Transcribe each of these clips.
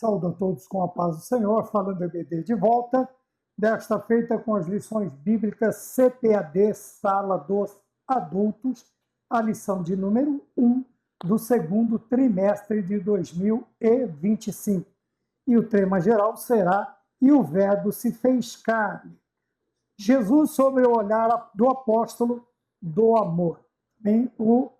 Saúdo a todos com a paz do Senhor, falando EBD de volta, desta feita com as lições bíblicas CPAD, Sala dos Adultos, a lição de número 1 do segundo trimestre de 2025. E o tema geral será "E o Verbo se fez carne". Jesus sobre o olhar do apóstolo do amor. Bem, o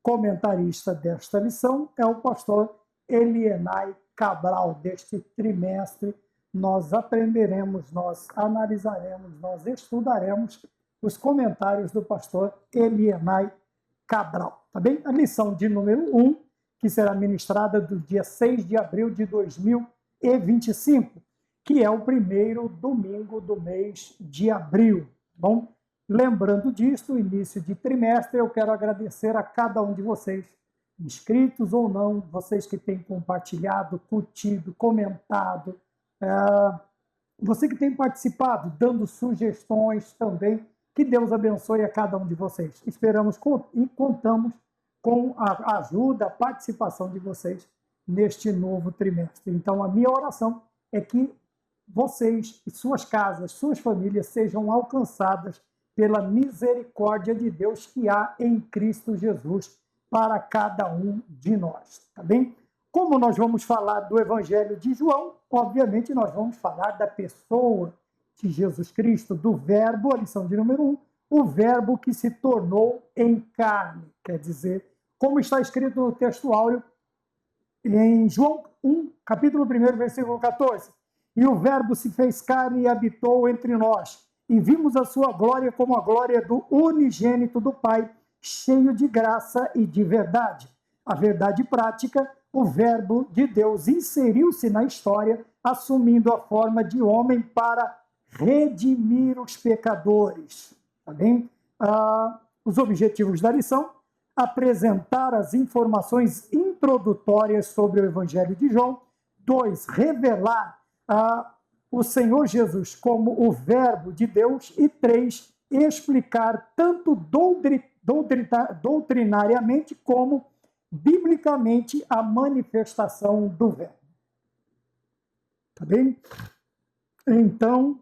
comentarista desta lição é o pastor Elienay Cabral. Deste trimestre, nós aprenderemos, nós analisaremos, nós estudaremos os comentários do pastor Elienay Cabral. Tá bem? A lição de número 1, que será ministrada do dia 6 de abril de 2025, que é o primeiro domingo do mês de abril. Bom, lembrando disto, início de trimestre, eu quero agradecer a cada um de vocês, inscritos ou não, vocês que têm compartilhado, curtido, comentado, você que tem participado, dando sugestões também. Que Deus abençoe a cada um de vocês. Esperamos e contamos com a ajuda, a participação de vocês neste novo trimestre. Então, a minha oração é que vocês e suas casas, suas famílias sejam alcançadas pela misericórdia de Deus que há em Cristo Jesus para cada um de nós, tá bem? Como nós vamos falar do Evangelho de João, obviamente nós vamos falar da pessoa de Jesus Cristo, do Verbo, a lição de número 1, o Verbo que se tornou em carne, quer dizer, como está escrito no texto áureo em João 1, capítulo 1, versículo 14, "E o Verbo se fez carne e habitou entre nós, e vimos a sua glória como a glória do unigênito do Pai, cheio de graça e de verdade." A verdade prática, o Verbo de Deus inseriu-se na história, assumindo a forma de homem para redimir os pecadores. Tá bem? Os objetivos da lição: apresentar as informações introdutórias sobre o Evangelho de João. 2, revelar o Senhor Jesus como o Verbo de Deus. E 3, explicar tanto doutrinariamente como biblicamente a manifestação do Verbo. Tá bem? Então,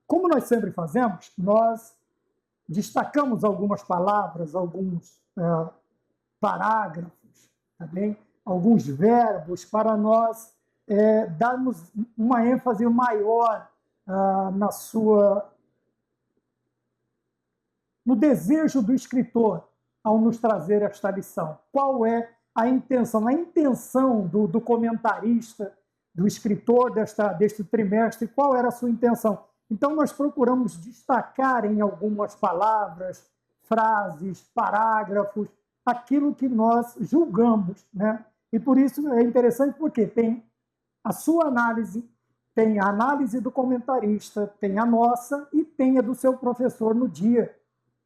como nós sempre fazemos, nós destacamos algumas palavras, alguns parágrafos, tá bem? Alguns verbos para nós darmos uma ênfase maior no desejo do escritor ao nos trazer esta lição. Qual é a intenção? A intenção do comentarista, do escritor deste trimestre, qual era a sua intenção? Então, nós procuramos destacar em algumas palavras, frases, parágrafos, aquilo que nós julgamos, né? E por isso é interessante porque tem a sua análise, tem a análise do comentarista, tem a nossa e tem a do seu professor no dia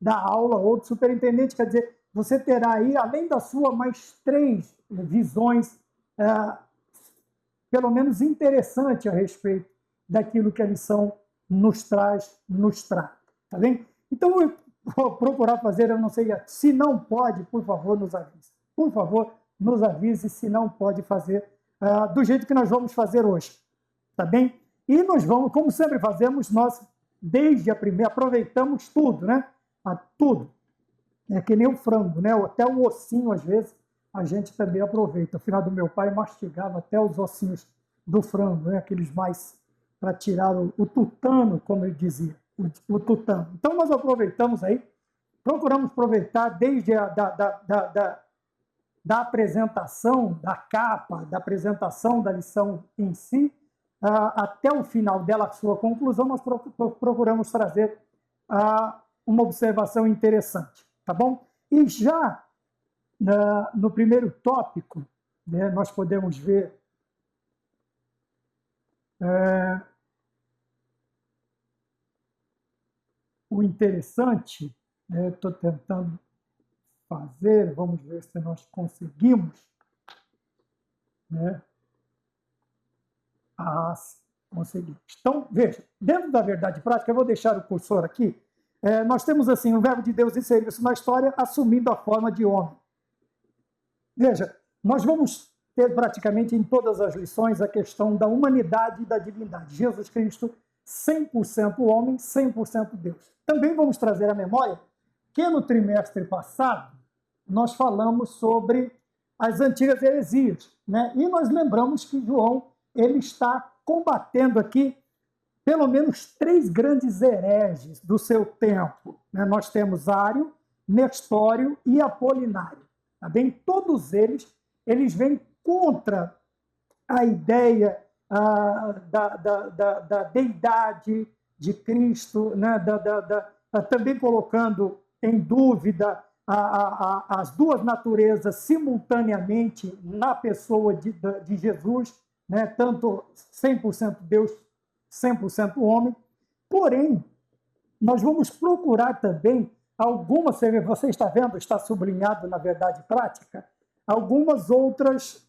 da aula ou do superintendente. Quer dizer, você terá aí, além da sua, mais 3 visões, pelo menos interessante a respeito daquilo que a lição nos trata, tá bem? Então, eu vou procurar fazer, eu não sei, se não pode, por favor, nos avise. Por favor, nos avise se não pode fazer do jeito que nós vamos fazer hoje, tá bem? E nós vamos, como sempre fazemos, nós, desde a primeira, aproveitamos tudo, né? Tudo. É que nem o frango, né? Até o ossinho, às vezes, a gente também aproveita. Afinal, do meu pai mastigava até os ossinhos do frango, né? Aqueles mais para tirar o tutano, como ele dizia, o tutano. Então, nós aproveitamos aí, procuramos aproveitar desde da apresentação, da capa, da apresentação da lição em si, até o final dela, a sua conclusão, nós procuramos trazer uma observação interessante, tá bom? E já no primeiro tópico, né, nós podemos ver o interessante, estou tentando fazer, vamos ver se nós conseguimos, né? Conseguimos. Então, veja, dentro da verdade prática, eu vou deixar o cursor aqui, nós temos assim, o Verbo de Deus inseriu-se na história, assumindo a forma de homem. Veja, nós vamos ter praticamente em todas as lições a questão da humanidade e da divindade. Jesus Cristo, 100% homem, 100% Deus. Também vamos trazer à memória que no trimestre passado nós falamos sobre as antigas heresias, né? E nós lembramos que João ele está combatendo aqui pelo menos 3 grandes hereges do seu tempo, né? Nós temos Ário, Nestório e Apolinário. Tá bem? Todos eles vêm contra a ideia da deidade de Cristo, né? Também colocando em dúvida as duas naturezas simultaneamente na pessoa de Jesus, né? Tanto 100% Deus, 100% homem. Porém, nós vamos procurar também algumas, você está vendo, está sublinhado na verdade prática, algumas outras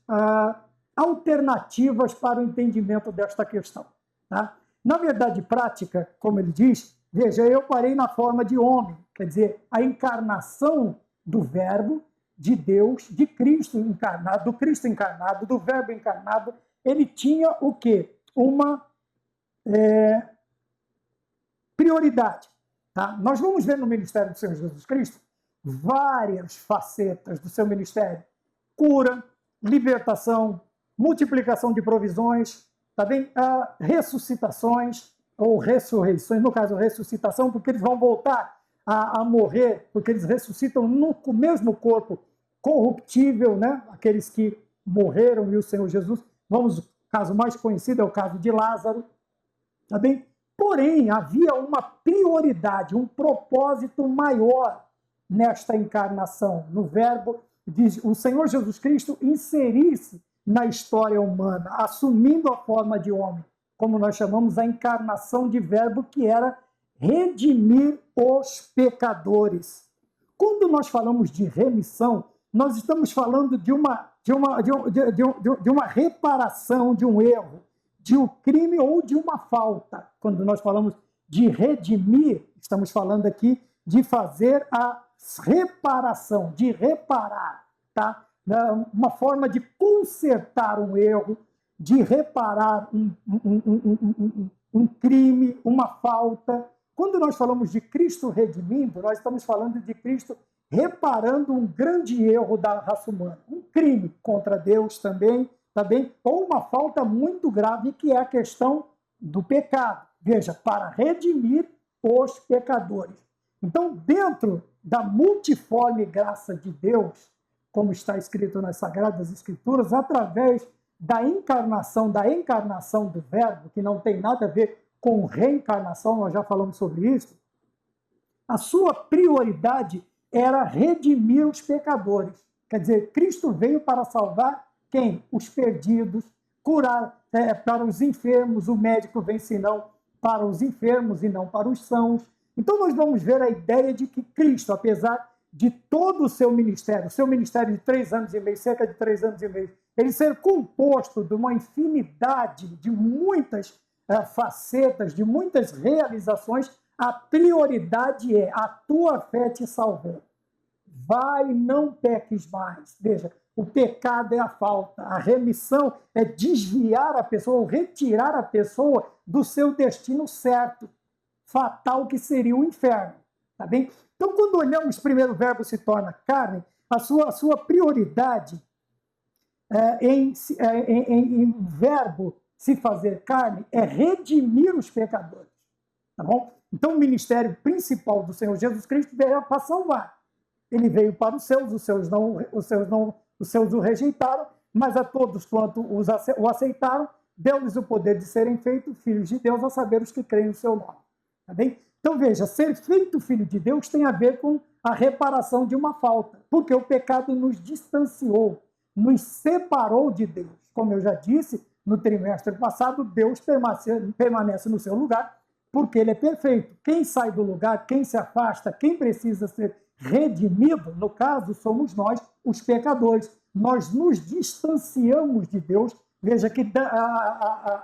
alternativas para o entendimento desta questão. Tá? Na verdade prática, como ele diz, veja, eu parei na forma de homem, quer dizer, a encarnação do Verbo, de Deus, de Cristo encarnado, do Verbo encarnado, ele tinha o quê? Uma prioridade. Tá? Nós vamos ver no ministério do Senhor Jesus Cristo várias facetas do seu ministério. Cura, libertação, multiplicação de provisões, tá bem? Ressuscitações ou ressurreições, no caso ressuscitação, porque eles vão voltar a morrer, porque eles ressuscitam no mesmo corpo corruptível, né? Aqueles que morreram e o Senhor Jesus. O caso mais conhecido é o caso de Lázaro, tá bem? Porém, havia uma prioridade, um propósito maior nesta encarnação, no Verbo, o Senhor Jesus Cristo inserir-se na história humana, assumindo a forma de homem, como nós chamamos a encarnação de Verbo, que era redimir os pecadores. Quando nós falamos de remissão, nós estamos falando de uma reparação de um erro, de um crime ou de uma falta. Quando nós falamos de redimir, estamos falando aqui de fazer a reparação, de reparar, tá? Uma forma de consertar um erro, de reparar um crime, uma falta. Quando nós falamos de Cristo redimindo, nós estamos falando de Cristo reparando um grande erro da raça humana, um crime contra Deus também, tá bem? Ou uma falta muito grave, que é a questão do pecado. Veja, para redimir os pecadores. Então, dentro da multiforme graça de Deus, como está escrito nas Sagradas Escrituras, através da encarnação do Verbo, que não tem nada a ver com reencarnação, nós já falamos sobre isso, a sua prioridade era redimir os pecadores. Quer dizer, Cristo veio para salvar quem? Os perdidos, curar para os enfermos, o médico vem senão para os enfermos e não para os sãos. Então nós vamos ver a ideia de que Cristo, apesar de todo o seu ministério de 3 anos e meio, cerca de 3 anos e meio, ele ser composto de uma infinidade, de muitas facetas, de muitas realizações, a prioridade é: a tua fé te salvou. Vai, não peques mais. Veja, o pecado é a falta, a remissão é desviar a pessoa, ou retirar a pessoa do seu destino certo, fatal, que seria o inferno. Tá bem? Então, quando olhamos primeiro o Verbo se torna carne, a sua prioridade em Verbo se fazer carne é redimir os pecadores. Tá bom? Então, o ministério principal do Senhor Jesus Cristo veio para salvar. Ele veio para os seus o rejeitaram, mas a todos quanto o aceitaram, deu-lhes o poder de serem feitos filhos de Deus, a saber, os que creem no seu nome. Tá bem? Então, veja, ser feito filho de Deus tem a ver com a reparação de uma falta, porque o pecado nos distanciou, nos separou de Deus. Como eu já disse no trimestre passado, Deus permanece no seu lugar, porque ele é perfeito. Quem sai do lugar, quem se afasta, quem precisa ser redimido, no caso, somos nós, os pecadores. Nós nos distanciamos de Deus. Veja que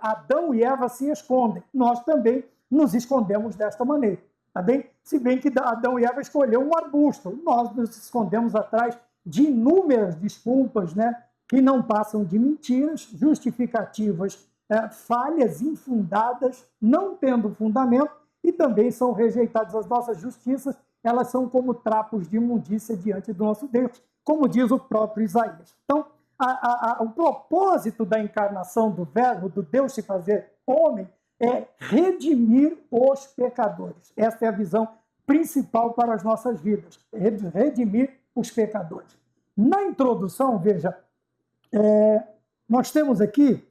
Adão e Eva se escondem. Nós também nos escondemos desta maneira. Tá bem? Se bem que Adão e Eva escolheram um arbusto, nós nos escondemos atrás de inúmeras desculpas, né? que não passam de mentiras, justificativas falhas, infundadas, não tendo fundamento, e também são rejeitadas as nossas justiças, elas são como trapos de imundícia diante do nosso Deus, como diz o próprio Isaías. Então, o propósito da encarnação do Verbo, do Deus se fazer homem, é redimir os pecadores. Essa é a visão principal para as nossas vidas, redimir os pecadores. Na introdução, veja, nós temos aqui,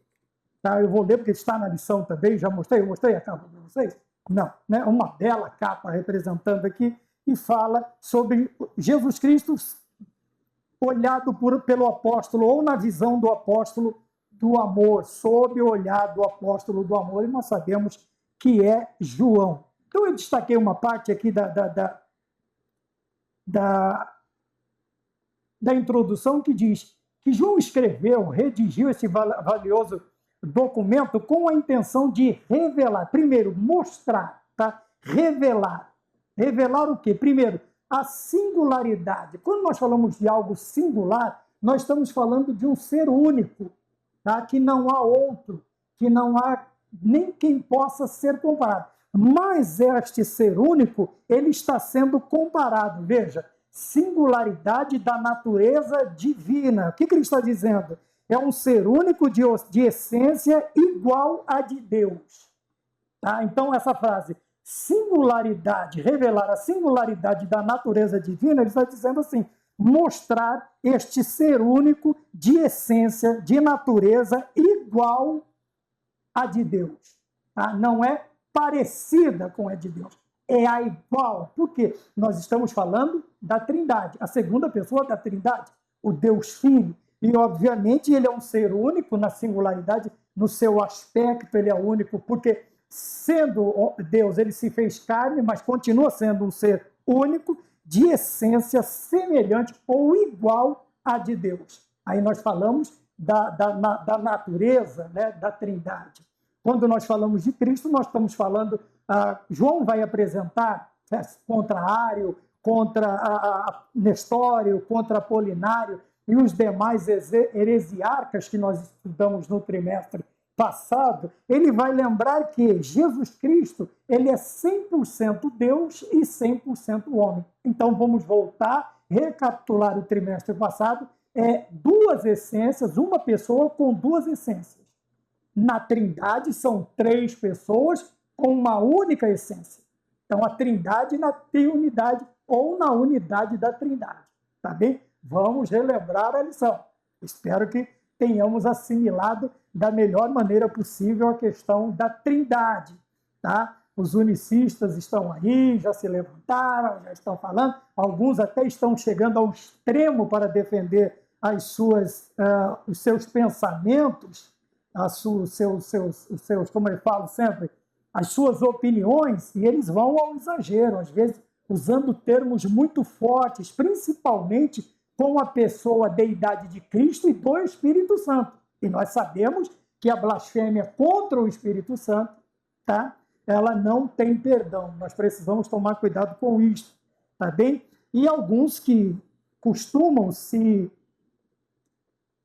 tá, eu vou ler porque está na lição também, eu mostrei a capa para vocês? Não, né, uma bela capa representando aqui, e fala sobre Jesus Cristo olhado pelo apóstolo, ou na visão do apóstolo do amor, sob o olhar do apóstolo do amor, e nós sabemos que é João. Então eu destaquei uma parte aqui da introdução que diz que João escreveu, redigiu esse valioso documento com a intenção de revelar, primeiro, mostrar, tá? Revelar o quê? Primeiro, a singularidade. Quando nós falamos de algo singular, nós estamos falando de um ser único, tá? Que não há outro, que não há nem quem possa ser comparado. Mas este ser único, ele está sendo comparado, veja, singularidade da natureza divina. O que ele está dizendo? É um ser único de essência igual à de Deus. Tá? Então, essa frase, singularidade, revelar a singularidade da natureza divina, ele está dizendo assim, mostrar este ser único de essência, de natureza igual à de Deus. Tá? Não é parecida com a de Deus, é a igual. Por quê? Nós estamos falando da Trindade, a segunda pessoa da Trindade, o Deus Filho. E, obviamente, ele é um ser único na singularidade, no seu aspecto ele é único, porque, sendo Deus, ele se fez carne, mas continua sendo um ser único, de essência semelhante ou igual à de Deus. Aí nós falamos da natureza, né, da Trindade. Quando nós falamos de Cristo, nós estamos falando... João vai apresentar contra Ário, contra Nestório, contra Apolinário, e os demais heresiarcas que nós estudamos no trimestre passado, ele vai lembrar que Jesus Cristo, ele é 100% Deus e 100% homem. Então, vamos voltar, recapitular o trimestre passado, duas essências, uma pessoa com duas essências. Na Trindade, são três pessoas com uma única essência. Então, a Trindade na triunidade ou na unidade da Trindade. Tá bem? Vamos relembrar a lição. Espero que tenhamos assimilado da melhor maneira possível a questão da Trindade. Tá? Os unicistas estão aí, já se levantaram, já estão falando, alguns até estão chegando ao extremo para defender os seus pensamentos, os seus, como eu falo sempre, as suas opiniões, e eles vão ao exagero, às vezes usando termos muito fortes, principalmente com a pessoa, a deidade de Cristo e do Espírito Santo. E nós sabemos que a blasfêmia contra o Espírito Santo, tá? Ela não tem perdão. Nós precisamos tomar cuidado com isso, tá bem? E alguns que costumam se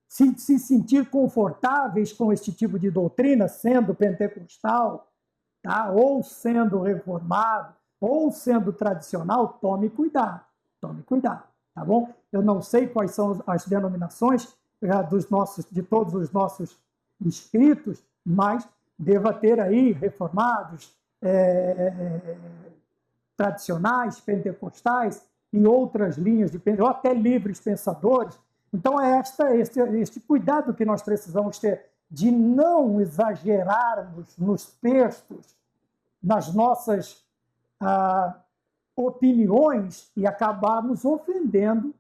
sentir confortáveis com este tipo de doutrina, sendo pentecostal, tá? Ou sendo reformado, ou sendo tradicional, tome cuidado, tá bom? Eu não sei quais são as denominações de todos os nossos inscritos, mas deva ter aí reformados, tradicionais, pentecostais e outras linhas ou até livres pensadores. Então é este cuidado que nós precisamos ter de não exagerarmos nos textos, nas nossas opiniões e acabarmos ofendendo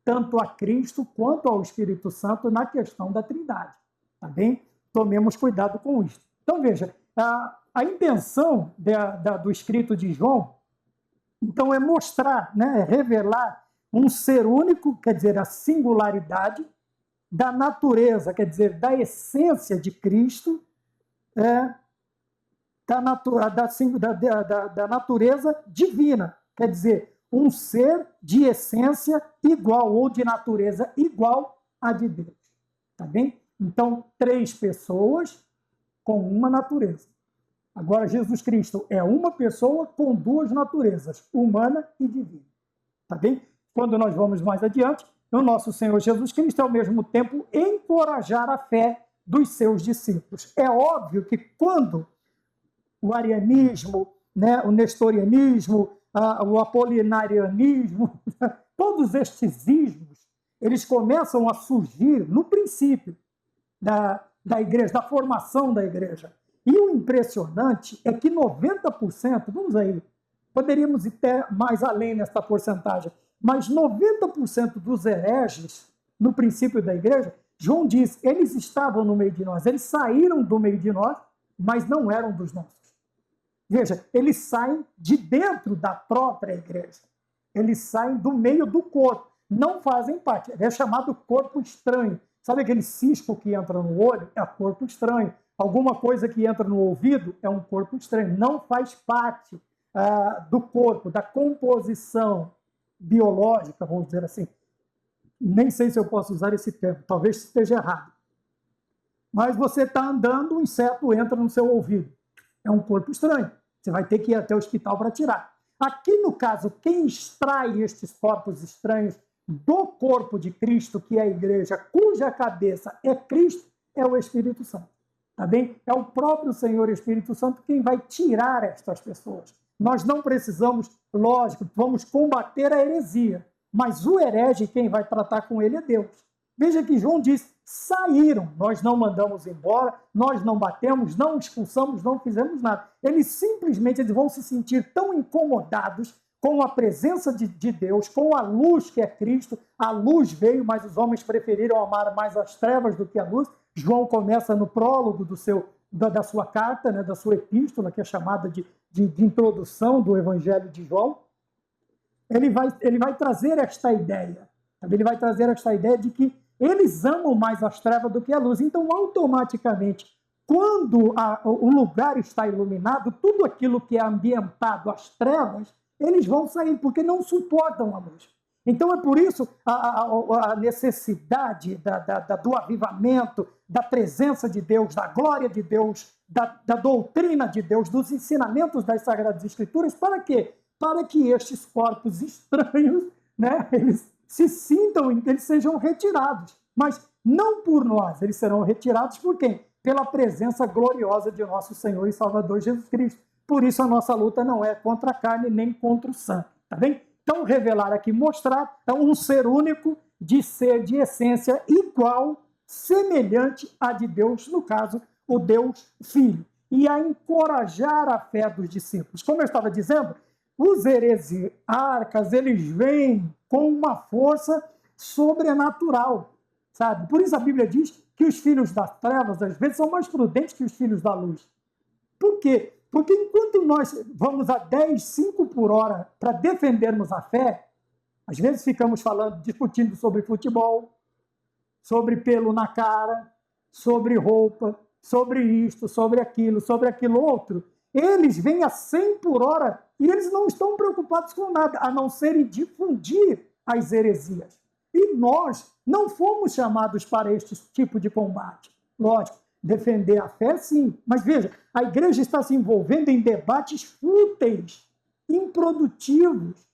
tanto a Cristo quanto ao Espírito Santo na questão da Trindade. Tá bem? Tomemos cuidado com isso. Então, veja, a intenção do escrito de João, então, é mostrar, né, é revelar um ser único, quer dizer, a singularidade da natureza, quer dizer, da essência de Cristo, da natureza divina, quer dizer, um ser de essência igual ou de natureza igual à de Deus. tá bem? Então, 3 pessoas com uma natureza. Agora, Jesus Cristo é uma pessoa com 2 naturezas, humana e divina, tá bem? Quando nós vamos mais adiante, o nosso Senhor Jesus Cristo, ao mesmo tempo, encorajar a fé dos seus discípulos. É óbvio que quando o arianismo, né, o nestorianismo, o apolinarianismo, todos estes ismos, eles começam a surgir no princípio da igreja, da formação da igreja. E o impressionante é que 90%, vamos aí, poderíamos ir até mais além nessa porcentagem, mas 90% dos hereges, no princípio da igreja, João diz, eles estavam no meio de nós, eles saíram do meio de nós, mas não eram dos nossos. Veja, eles saem de dentro da própria igreja. Eles saem do meio do corpo, não fazem parte. É chamado corpo estranho. Sabe aquele cisco que entra no olho? É corpo estranho. Alguma coisa que entra no ouvido é um corpo estranho. Não faz parte do corpo, da composição biológica, vamos dizer assim. Nem sei se eu posso usar esse termo, talvez esteja errado. Mas você está andando, um inseto entra no seu ouvido. É um corpo estranho. Você vai ter que ir até o hospital para tirar. Aqui, no caso, quem extrai estes corpos estranhos do corpo de Cristo, que é a igreja, cuja cabeça é Cristo, é o Espírito Santo. Tá bem? É o próprio Senhor Espírito Santo quem vai tirar estas pessoas. Nós não precisamos, lógico, vamos combater a heresia, mas o herege, quem vai tratar com ele é Deus. Veja que João diz, saíram, nós não mandamos embora, nós não batemos, não expulsamos, não fizemos nada. Eles simplesmente vão se sentir tão incomodados com a presença de Deus, com a luz que é Cristo. A luz veio, mas os homens preferiram amar mais as trevas do que a luz. João começa no prólogo da sua carta, né, da sua epístola, que é chamada de introdução do Evangelho de João. Ele vai trazer esta ideia. Ele vai trazer esta ideia de que eles amam mais as trevas do que a luz. Então, automaticamente, quando o lugar está iluminado, tudo aquilo que é ambientado às trevas, eles vão sair, porque não suportam a luz. Então, é por isso a necessidade do avivamento, da presença de Deus, da glória de Deus, da doutrina de Deus, dos ensinamentos das Sagradas Escrituras. Para quê? Para que estes corpos estranhos, né, eles se sintam, eles sejam retirados. Mas não por nós, eles serão retirados por quem? Pela presença gloriosa de nosso Senhor e Salvador Jesus Cristo. Por isso a nossa luta não é contra a carne nem contra o sangue. Tá bem? Então, revelar aqui, mostrar um ser único, de ser de essência igual, semelhante à de Deus, no caso, o Deus Filho. E a encorajar a fé dos discípulos. Como eu estava dizendo, os heresiarcas, eles vêm com uma força sobrenatural, sabe? Por isso a Bíblia diz que os filhos das trevas, às vezes, são mais prudentes que os filhos da luz. Por quê? Porque enquanto nós vamos a 10, 5 por hora para defendermos a fé, às vezes ficamos discutindo sobre futebol, sobre pelo na cara, sobre roupa, sobre isto, sobre aquilo outro. Eles vêm a 100 por hora e eles não estão preocupados com nada, a não ser em difundir as heresias. E nós não fomos chamados para este tipo de combate. Lógico, defender a fé, sim. Mas veja, a igreja está se envolvendo em debates fúteis, improdutivos,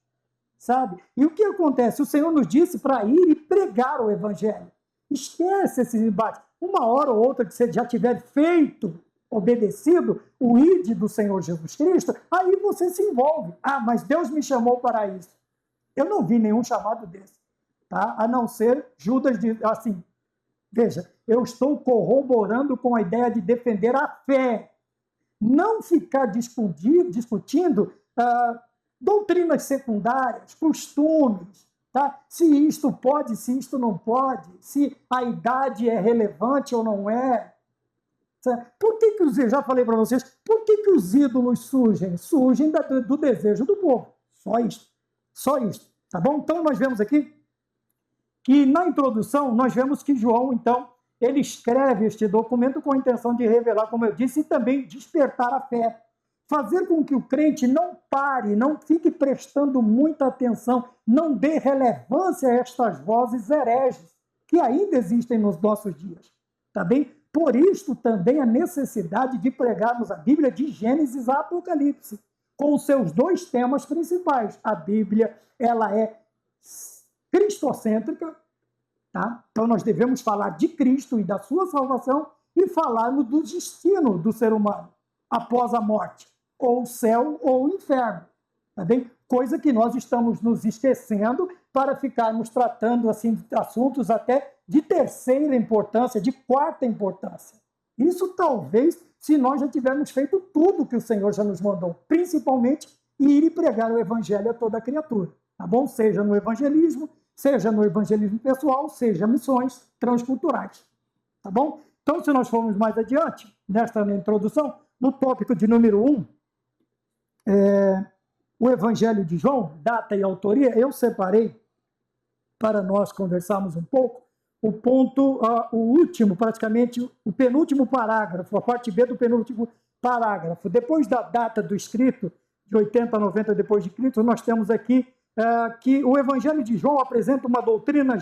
sabe? E o que acontece? O Senhor nos disse para ir e pregar o Evangelho. Esquece esse debate. Uma hora ou outra que você já tiver feito, obedecido o ide do Senhor Jesus Cristo, aí você se envolve. Ah, mas Deus me chamou para isso. Eu não vi nenhum chamado desse, tá? A não ser Judas, assim, veja, eu estou corroborando com a ideia de defender a fé, não ficar discutindo doutrinas secundárias, costumes, tá? Se isto pode, se isto não pode, se a idade é relevante ou não é. Por que eu já falei para vocês, por que os ídolos surgem? Surgem do desejo do povo. Só isso, tá bom? Então nós vemos aqui que na introdução nós vemos que João, então, ele escreve este documento com a intenção de revelar, como eu disse, e também despertar a fé. Fazer com que o crente não pare, não fique prestando muita atenção, não dê relevância a estas vozes hereges. que ainda existem nos nossos dias. Tá bem? Por isso também a necessidade de pregarmos a Bíblia de Gênesis a Apocalipse, com os seus dois temas principais. A Bíblia, ela é cristocêntrica, tá? Então nós devemos falar de Cristo e da sua salvação e falarmos do destino do ser humano após a morte, ou o céu ou o inferno, tá bem? Coisa que nós estamos nos esquecendo para ficarmos tratando assim de assuntos até de terceira importância, de quarta importância. Isso talvez se nós já tivermos feito tudo que o Senhor já nos mandou, principalmente ir e pregar o evangelho a toda a criatura, tá bom? Seja no evangelismo pessoal, seja missões transculturais, tá bom? Então, se nós formos mais adiante, nesta introdução, no tópico de número 1, o Evangelho de João, data e autoria, eu separei para nós conversarmos um pouco o ponto, o último, praticamente, o penúltimo parágrafo, a parte B do penúltimo parágrafo. Depois da data do escrito, de 80 a 90 depois de Cristo, nós temos aqui que o Evangelho de João apresenta uma doutrina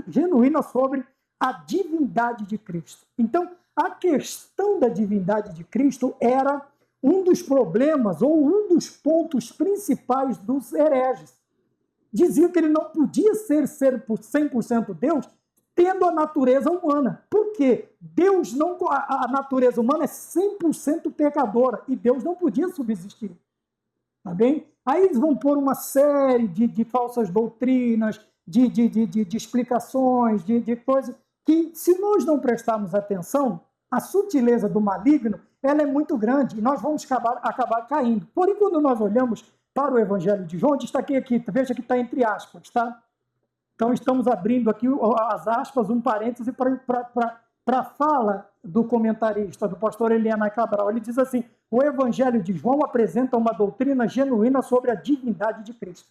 genuína sobre a divindade de Cristo. Então, a questão da divindade de Cristo era um dos problemas ou um dos pontos principais dos hereges. Dizia que ele não podia ser 100% Deus, tendo a natureza humana. Por quê? Deus não, a natureza humana é 100% pecadora e Deus não podia subsistir. Tá bem? Aí eles vão pôr uma série de falsas doutrinas, de explicações, de coisas que, se nós não prestarmos atenção, a sutileza do maligno ela é muito grande e nós vamos acabar caindo. Porém, quando nós olhamos para o Evangelho de João, destaquei aqui, veja que está entre aspas, tá? Então, estamos abrindo aqui as aspas, um parêntese para a fala do comentarista, do pastor Eliana Cabral. Ele diz assim: o Evangelho de João apresenta uma doutrina genuína sobre a divindade de Cristo.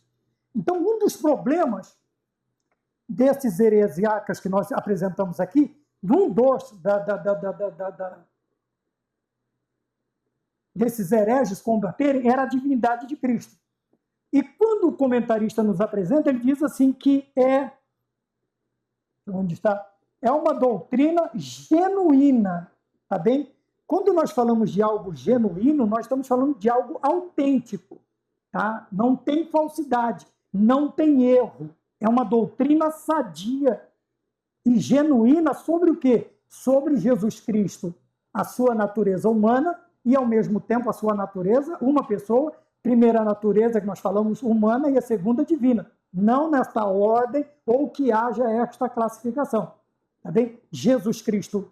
Então, um dos problemas desses heresiarcas que nós apresentamos aqui, desses hereges combaterem, era a divindade de Cristo. E quando o comentarista nos apresenta, ele diz assim que onde está? É uma doutrina genuína, tá bem? Quando nós falamos de algo genuíno, nós estamos falando de algo autêntico, tá? Não tem falsidade, não tem erro. É uma doutrina sadia e genuína sobre o quê? Sobre Jesus Cristo, a sua natureza humana e, ao mesmo tempo, a sua natureza, uma pessoa, primeira natureza que nós falamos humana e a segunda divina. Não nesta ordem ou que haja esta classificação. Tá bem? Jesus Cristo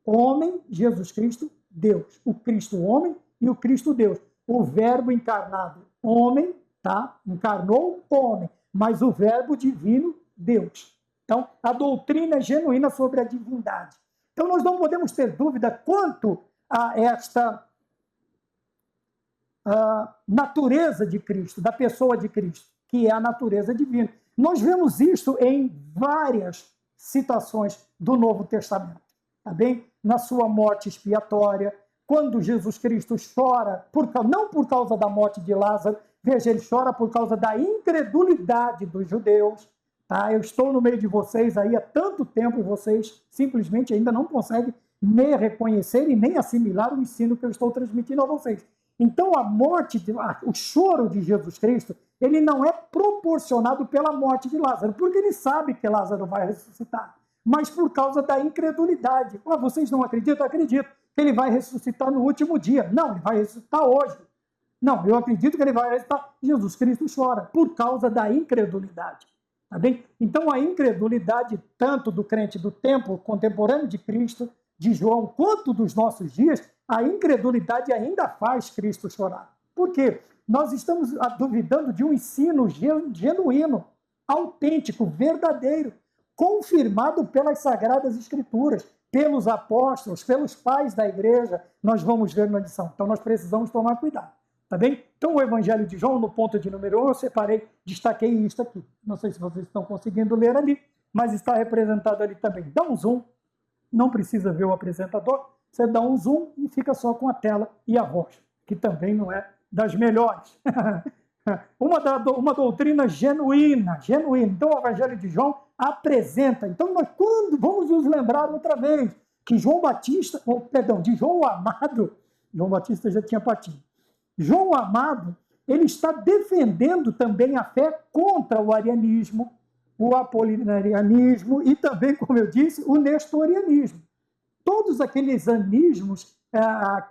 homem, Jesus Cristo Deus. O Cristo homem e o Cristo Deus. O verbo encarnado homem, tá? Encarnou homem, mas o verbo divino Deus. Então, a doutrina é genuína sobre a divindade. Então, nós não podemos ter dúvida quanto a esta natureza de Cristo, da pessoa de Cristo, que é a natureza divina. Nós vemos isso em várias citações do Novo Testamento, tá bem? Na sua morte expiatória, quando Jesus Cristo chora, não por causa da morte de Lázaro, veja, ele chora por causa da incredulidade dos judeus. Tá? Eu estou no meio de vocês aí há tanto tempo e vocês simplesmente ainda não conseguem nem reconhecer e nem assimilar o ensino que eu estou transmitindo a vocês. Então, o choro de Jesus Cristo, ele não é proporcionado pela morte de Lázaro, porque ele sabe que Lázaro vai ressuscitar, mas por causa da incredulidade. Vocês não acreditam? Eu acredito que ele vai ressuscitar no último dia. Não, ele vai ressuscitar hoje. Não, eu acredito que ele vai ressuscitar. Jesus Cristo chora por causa da incredulidade. Tá bem? Então, a incredulidade, tanto do crente do tempo contemporâneo de Cristo, de João, quanto dos nossos dias, a incredulidade ainda faz Cristo chorar. Por quê? Nós estamos duvidando de um ensino genuíno, autêntico, verdadeiro, confirmado pelas Sagradas Escrituras, pelos apóstolos, pelos pais da igreja. Nós vamos ver na lição. Então, nós precisamos tomar cuidado. Tá bem? Então, o Evangelho de João, no ponto de número 1, eu separei, destaquei isso aqui. Não sei se vocês estão conseguindo ler ali, mas está representado ali também. Dá um zoom, não precisa ver o apresentador, você dá um zoom e fica só com a tela e a voz, que também não é das melhores. uma doutrina genuína. Então, o Evangelho de João apresenta. Então, nós quando vamos nos lembrar outra vez que João Amado, João Batista já tinha partido. João Amado, ele está defendendo também a fé contra o arianismo, o apolinarianismo e também, como eu disse, o nestorianismo. Todos aqueles anismos,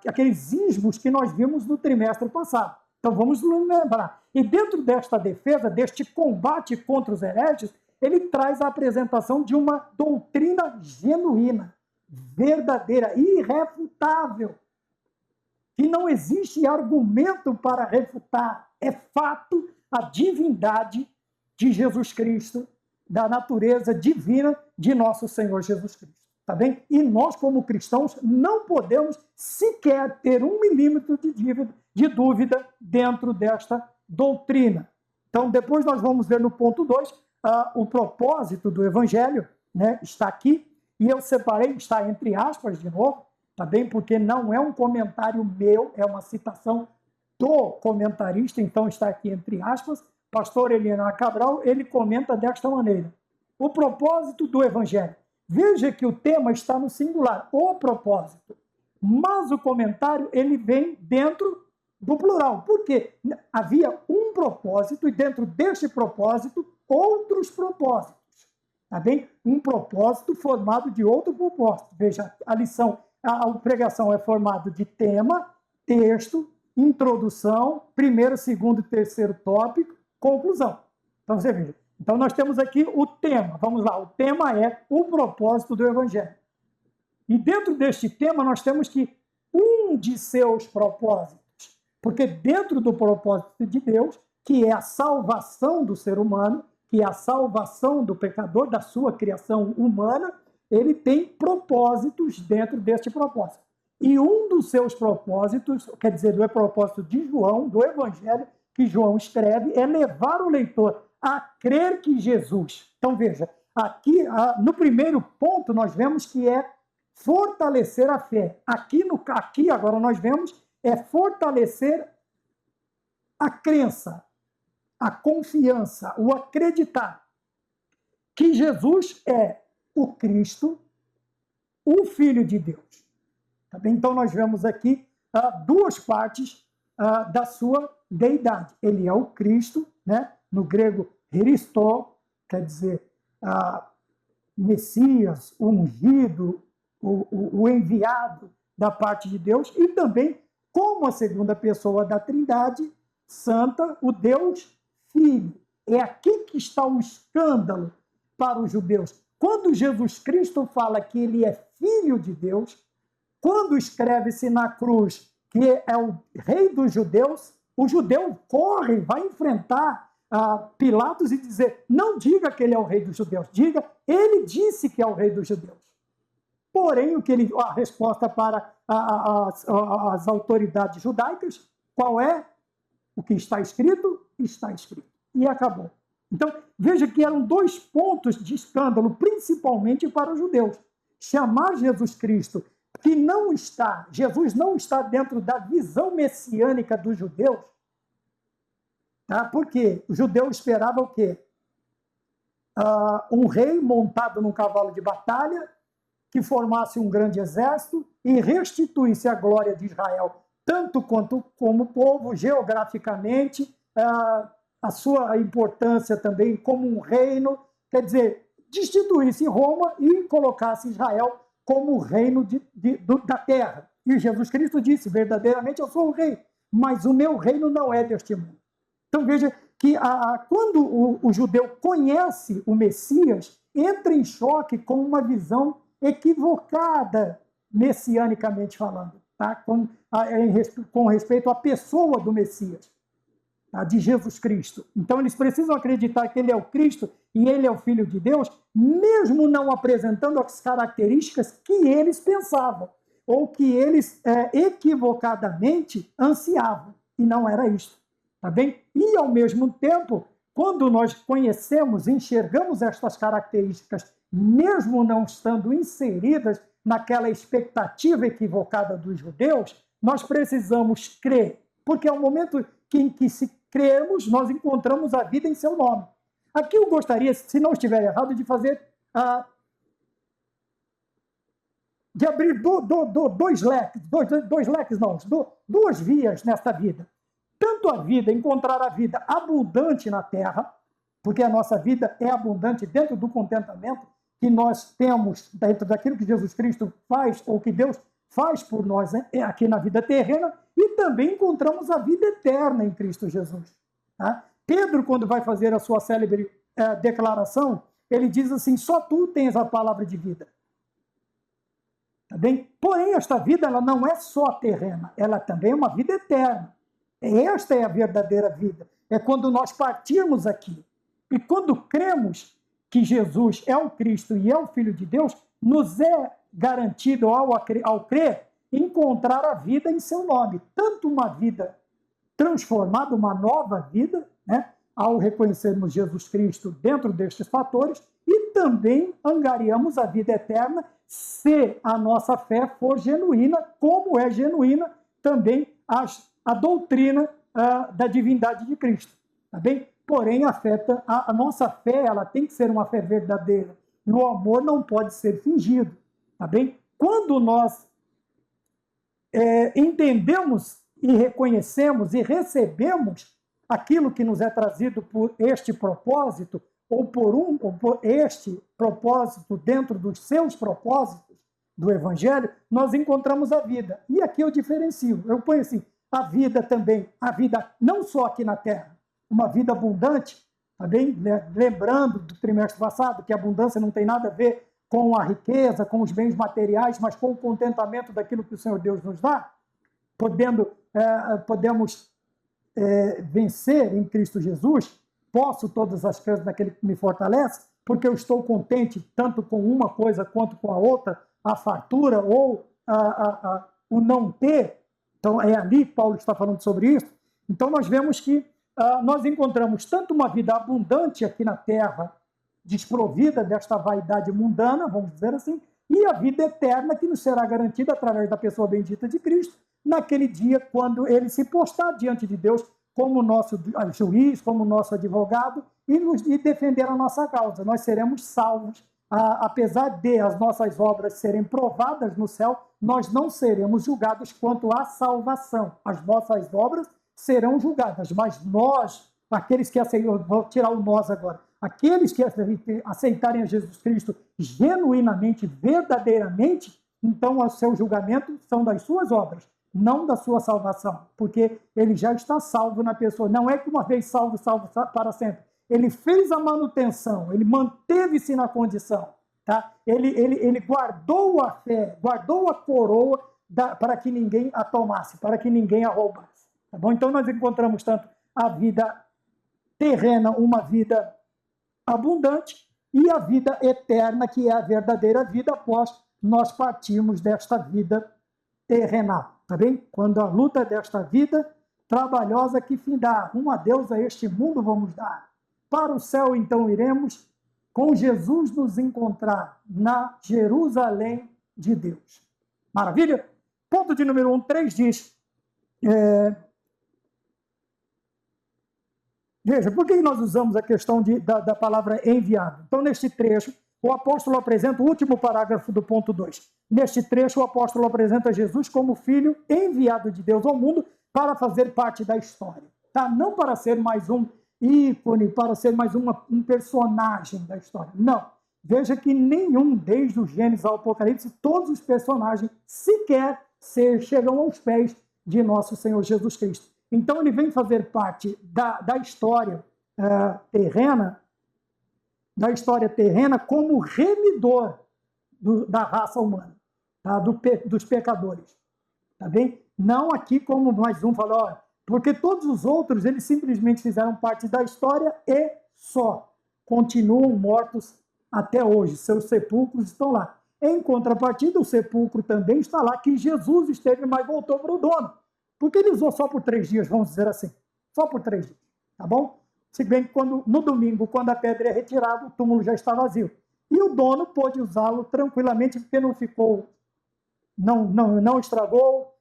aqueles ismos que nós vimos no trimestre passado. Então vamos nos lembrar. E dentro desta defesa, deste combate contra os hereges, ele traz a apresentação de uma doutrina genuína, verdadeira, irrefutável, que não existe argumento para refutar. É fato a divindade de Jesus Cristo, da natureza divina de nosso Senhor Jesus Cristo. Tá bem? E nós, como cristãos, não podemos sequer ter 1 milímetro de dúvida dentro desta doutrina. Então, depois nós vamos ver no ponto 2, o propósito do Evangelho, né, está aqui, e eu separei, está entre aspas de novo, tá bem? Porque não é um comentário meu, é uma citação do comentarista, então está aqui entre aspas. Pastor Eliana Cabral, ele comenta desta maneira: o propósito do Evangelho. Veja que o tema está no singular, o propósito. Mas o comentário, ele vem dentro do plural. Por quê? Havia um propósito e dentro deste propósito, outros propósitos. Tá bem? Um propósito formado de outro propósito. Veja, a lição, a pregação é formada de tema, texto, introdução, primeiro, segundo e terceiro tópico, conclusão. Então, você veja. Então, nós temos aqui o tema. Vamos lá, o tema é o propósito do Evangelho. E dentro deste tema, nós temos que um de seus propósitos, porque dentro do propósito de Deus, que é a salvação do ser humano, que é a salvação do pecador, da sua criação humana, ele tem propósitos dentro deste propósito. E um dos seus propósitos, quer dizer, do propósito de João, do Evangelho que João escreve, é levar o leitor a crer que Jesus... Então, veja, aqui no primeiro ponto nós vemos que é fortalecer a fé. Aqui agora nós vemos é fortalecer a crença, a confiança, o acreditar que Jesus é o Cristo, o Filho de Deus. Tá bem? Então nós vemos aqui duas partes da sua deidade. Ele é o Cristo, né? No grego, Christo, quer dizer, Messias, o ungido, o enviado da parte de Deus, e também como a segunda pessoa da Trindade Santa, o Deus Filho. É aqui que está o escândalo para os judeus. Quando Jesus Cristo fala que ele é Filho de Deus, quando escreve-se na cruz que é o Rei dos Judeus, o judeu corre, vai enfrentar Pilatos e dizer: não diga que ele é o Rei dos Judeus, diga, ele disse que é o Rei dos Judeus. Porém, a resposta para as autoridades judaicas, qual é? O que está escrito, está escrito. E acabou. Então, veja que eram dois pontos de escândalo, principalmente para os judeus. Chamar Jesus Cristo, que Jesus não está dentro da visão messiânica dos judeus, tá? Porque o judeu esperava o quê? Um rei montado num cavalo de batalha, que formasse um grande exército e restituísse a glória de Israel, tanto quanto como povo, geograficamente, a sua importância também como um reino, quer dizer, destituísse Roma e colocasse Israel como o reino da terra. E Jesus Cristo disse: verdadeiramente eu sou o rei, mas o meu reino não é deste mundo. Então veja que quando o judeu conhece o Messias, entra em choque com uma visão equivocada, messianicamente falando, tá? Com respeito à pessoa do Messias, tá? De Jesus Cristo. Então eles precisam acreditar que ele é o Cristo e ele é o Filho de Deus, mesmo não apresentando as características que eles pensavam, ou que eles equivocadamente ansiavam, e não era isso, tá bem? E ao mesmo tempo, quando nós conhecemos, enxergamos estas características, mesmo não estando inseridas naquela expectativa equivocada dos judeus, nós precisamos crer, porque é o momento em que, se crermos, nós encontramos a vida em seu nome. Aqui eu gostaria, se não estiver errado, de fazer, de abrir dois leques, não, duas vias nesta vida. Tanto a vida, encontrar a vida abundante na terra, porque a nossa vida é abundante dentro do contentamento que nós temos dentro daquilo que Jesus Cristo faz, ou que Deus faz por nós, né, aqui na vida terrena, e também encontramos a vida eterna em Cristo Jesus. Tá? Pedro, quando vai fazer a sua célebre declaração, ele diz assim, só tu tens a palavra de vida. Tá bem? Porém, esta vida ela não é só terrena, ela também é uma vida eterna. Esta é a verdadeira vida. É quando nós partirmos aqui. E quando cremos que Jesus é o Cristo e é o Filho de Deus, nos é garantido, ao crer, encontrar a vida em seu nome. Tanto uma vida transformada, uma nova vida, né, ao reconhecermos Jesus Cristo dentro destes fatores, e também angariamos a vida eterna se a nossa fé for genuína, como é genuína também a doutrina da divindade de Cristo. Tá bem? Porém, a nossa fé ela tem que ser uma fé verdadeira. E o amor não pode ser fingido. Tá bem? Quando nós entendemos e reconhecemos e recebemos aquilo que nos é trazido por este propósito, ou por este propósito dentro dos seus propósitos do Evangelho, nós encontramos a vida. E aqui eu diferencio. Eu ponho assim, a vida também, a vida não só aqui na Terra, uma vida abundante, tá bem? Lembrando do trimestre passado que a abundância não tem nada a ver com a riqueza, com os bens materiais, mas com o contentamento daquilo que o Senhor Deus nos dá, podemos vencer em Cristo Jesus, posso todas as coisas naquele que me fortalece, porque eu estou contente tanto com uma coisa quanto com a outra, a fartura ou o não ter. Então, é ali que Paulo está falando sobre isso. Então, nós vemos que nós encontramos tanto uma vida abundante aqui na terra, desprovida desta vaidade mundana, vamos dizer assim, e a vida eterna que nos será garantida através da pessoa bendita de Cristo, naquele dia quando ele se postar diante de Deus como nosso juiz, como nosso advogado, e defender a nossa causa. Nós seremos salvos. Apesar de as nossas obras serem provadas no céu, nós não seremos julgados quanto à salvação. As nossas obras serão julgadas, mas nós, aqueles que aceitam, vou tirar o nós agora, aqueles que aceitarem a Jesus Cristo genuinamente, verdadeiramente, então o seu julgamento são das suas obras, não da sua salvação, porque ele já está salvo na pessoa. Não é que uma vez salvo para sempre. Ele fez a manutenção, ele manteve-se na condição, tá? Ele guardou a fé, guardou a coroa para que ninguém a tomasse, para que ninguém a roubasse. Tá bom? Então nós encontramos tanto a vida terrena, uma vida abundante, e a vida eterna, que é a verdadeira vida após nós partirmos desta vida terrenal. Tá bem? Quando a luta desta vida trabalhosa que findar, um adeus a este mundo vamos dar. Para o céu então iremos, com Jesus nos encontrar na Jerusalém de Deus. Maravilha? Ponto de número 3 diz... Veja, por que nós usamos a questão da palavra enviado? Então, neste trecho, o apóstolo apresenta o último parágrafo do ponto 2. Neste trecho, o apóstolo apresenta Jesus como filho enviado de Deus ao mundo para fazer parte da história. Tá? Não para ser mais um ícone, para ser mais um personagem da história. Não. Veja que nenhum, desde o Gênesis ao Apocalipse, todos os personagens sequer chegam aos pés de nosso Senhor Jesus Cristo. Então, ele vem fazer parte da história terrena, como remidor da raça humana, tá? Dos pecadores. Tá bem? Não aqui como mais um falou, porque todos os outros, eles simplesmente fizeram parte da história e só continuam mortos até hoje. Seus sepulcros estão lá. Em contrapartida, o sepulcro também está lá, que Jesus esteve, mas voltou para o dono. Porque ele usou só por 3 dias, vamos dizer assim. Só por 3 dias, tá bom? Se bem que no domingo, quando a pedra é retirada, o túmulo já está vazio. E o dono pôde usá-lo tranquilamente, porque não ficou, não estragou,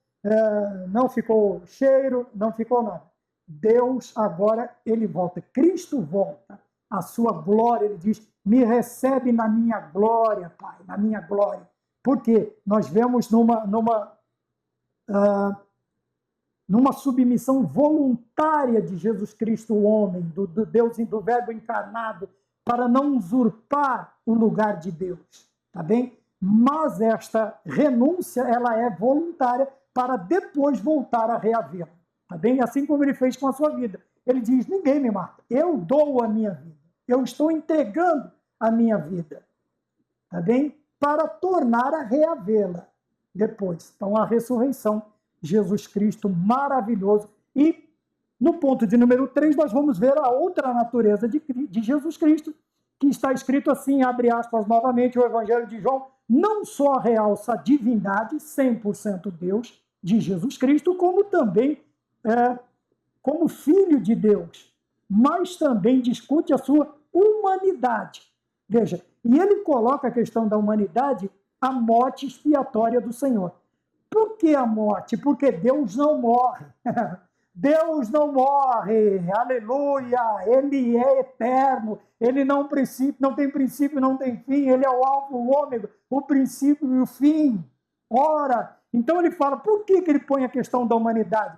não ficou cheiro, não ficou nada. Deus agora, ele volta. Cristo volta a sua glória. Ele diz, me recebe na minha glória, Pai, na minha glória. Porque nós vemos numa submissão voluntária de Jesus Cristo, o homem, do Deus, do Verbo encarnado, para não usurpar o lugar de Deus, tá bem? Mas esta renúncia, ela é voluntária para depois voltar a reavê-la, tá bem? Assim como ele fez com a sua vida. Ele diz, ninguém me mata, eu dou a minha vida, eu estou entregando a minha vida, tá bem? Para tornar a reavê-la depois. Então, a ressurreição, Jesus Cristo maravilhoso. E no ponto de número 3, nós vamos ver a outra natureza de Jesus Cristo, que está escrito assim, abre aspas novamente, o Evangelho de João, não só realça a divindade, 100% Deus, de Jesus Cristo, como também como Filho de Deus, mas também discute a sua humanidade. Veja, e ele coloca a questão da humanidade, a morte expiatória do Senhor. Por que a morte? Porque Deus não morre. Deus não morre, aleluia, Ele é eterno, Ele não tem princípio, não tem fim, Ele é o alfa, o ômega, o princípio e o fim. Ora, então ele fala, por que ele põe a questão da humanidade?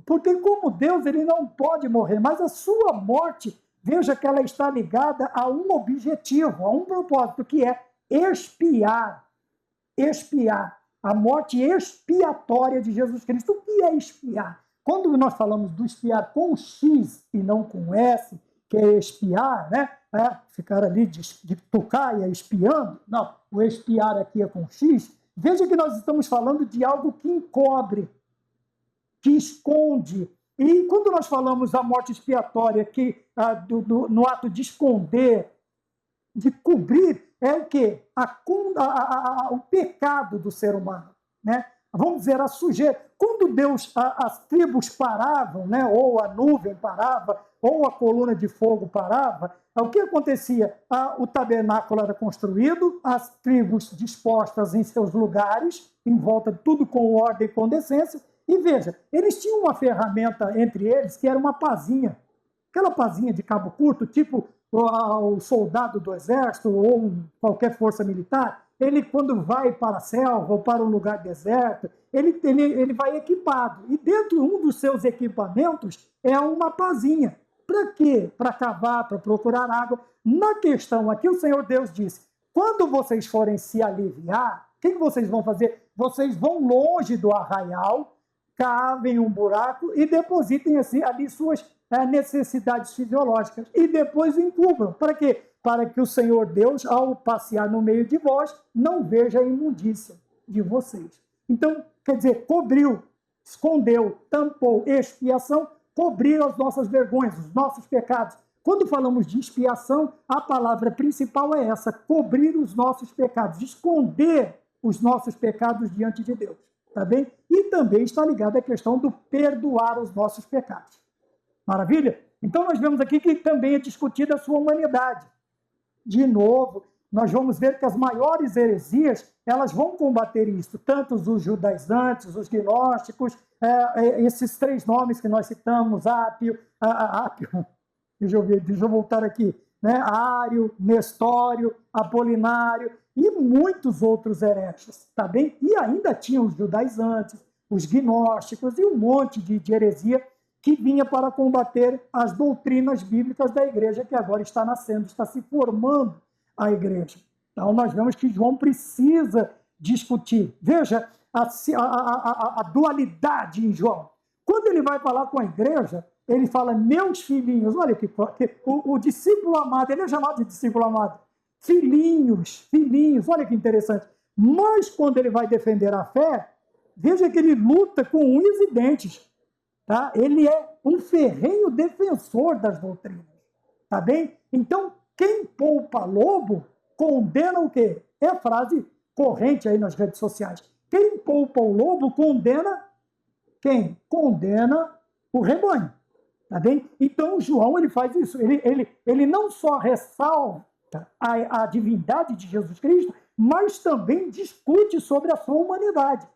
Porque como Deus, ele não pode morrer, mas a sua morte, veja que ela está ligada a um objetivo, a um propósito, que é expiar, a morte expiatória de Jesus Cristo. O que é expiar? Quando nós falamos do expiar com X e não com S, que é expiar, né? Ficar ali de tocar e espiando. Não, o expiar aqui é com X. Veja que nós estamos falando de algo que encobre, que esconde. E quando nós falamos da morte expiatória, que no ato de esconder, de cobrir, é o quê? O pecado do ser humano, né? Vamos dizer, a sujeira. Quando Deus, as tribos paravam, né? Ou a nuvem parava, ou a coluna de fogo parava, o que acontecia? O tabernáculo era construído, as tribos dispostas em seus lugares, em volta de tudo com ordem e com decência, e veja, eles tinham uma ferramenta entre eles que era uma pazinha, aquela pazinha de cabo curto, tipo o soldado do exército ou qualquer força militar, ele quando vai para a selva ou para um lugar deserto, ele vai equipado. E dentro de um dos seus equipamentos é uma pazinha. Para quê? Para cavar, para procurar água. Na questão aqui, o Senhor Deus disse, quando vocês forem se aliviar, o que vocês vão fazer? Vocês vão longe do arraial, cavem um buraco e depositem ali suas necessidades fisiológicas. E depois encubram. Para quê? Para que o Senhor Deus, ao passear no meio de vós, não veja a imundícia de vocês. Então, quer dizer, cobriu, escondeu, tampou, expiação, cobriu as nossas vergonhas, os nossos pecados. Quando falamos de expiação, a palavra principal é essa, cobrir os nossos pecados, esconder os nossos pecados diante de Deus, tá bem? E também está ligada à questão do perdoar os nossos pecados. Maravilha? Então nós vemos aqui que também é discutida a sua humanidade. De novo, nós vamos ver que as maiores heresias, elas vão combater isso, tanto os judaizantes, os gnósticos, esses três nomes que nós citamos, Ápio, deixa eu voltar aqui, né? Ário, Nestório, Apolinário e muitos outros hereges, tá bem? E ainda tinham os judaizantes, os gnósticos e um monte de heresia que vinha para combater as doutrinas bíblicas da igreja, que agora está nascendo, está se formando a igreja. Então, nós vemos que João precisa discutir. Veja a dualidade em João. Quando ele vai falar com a igreja, ele fala, meus filhinhos, olha que o discípulo amado, ele é chamado de discípulo amado, filhinhos, olha que interessante. Mas quando ele vai defender a fé, veja que ele luta com unhas e dentes. Tá? Ele é um ferrenho defensor das doutrinas, tá bem? Então, quem poupa lobo, condena o quê? É a frase corrente aí nas redes sociais. Quem poupa o lobo, condena quem? Condena o rebanho, tá bem? Então, João, ele faz isso. Ele não só ressalta a divindade de Jesus Cristo, mas também discute sobre a sua humanidade.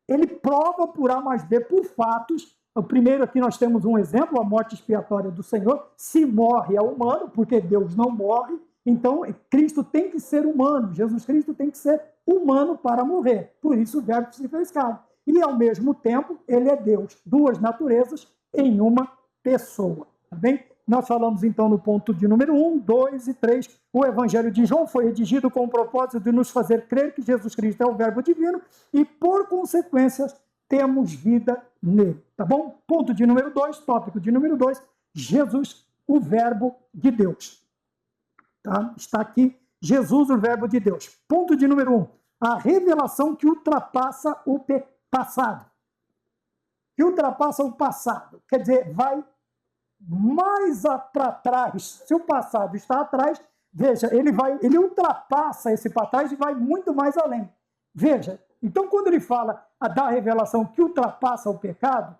Ele prova por A mais B, por fatos, O primeiro aqui nós temos um exemplo, a morte expiatória do Senhor. Se morre é humano, porque Deus não morre, então Cristo tem que ser humano, Jesus Cristo tem que ser humano para morrer. Por isso o verbo se fez carne. E ao mesmo tempo ele é Deus, duas naturezas em uma pessoa. Tá bem? Nós falamos então no ponto de número 1, 2 e 3. O Evangelho de João foi redigido com o propósito de nos fazer crer que Jesus Cristo é o Verbo divino e, por consequências, temos vida nele. Tá bom? Ponto de número 2, tópico de número 2, Jesus, o Verbo de Deus. Tá? Está aqui, Jesus, o Verbo de Deus. Ponto de número 1, a revelação que ultrapassa o passado. Que ultrapassa o passado. Quer dizer, vai mais para trás. Se o passado está atrás, veja, ele ultrapassa esse para trás e vai muito mais além. Veja, então quando ele fala da revelação que ultrapassa o pecado,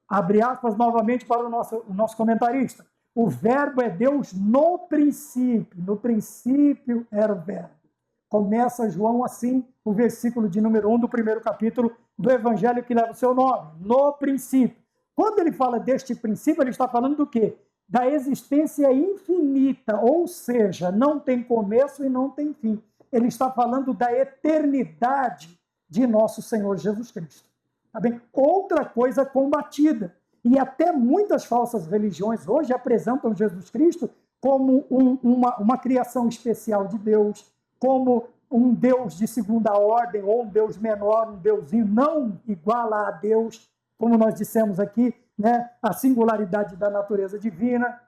abre aspas novamente para o nosso comentarista, o verbo é Deus no princípio era o verbo. Começa João assim, o versículo de número 1 do primeiro capítulo do Evangelho que leva o seu nome, no princípio. Quando ele fala deste princípio, ele está falando do quê? Da existência infinita, ou seja, não tem começo e não tem fim. Ele está falando da eternidade de nosso Senhor Jesus Cristo. Tá bem? Outra coisa combatida, e até muitas falsas religiões hoje apresentam Jesus Cristo como uma criação especial de Deus, como um Deus de segunda ordem, ou um Deus menor, um deusinho, não iguala a Deus, como nós dissemos aqui, né, a singularidade da natureza divina.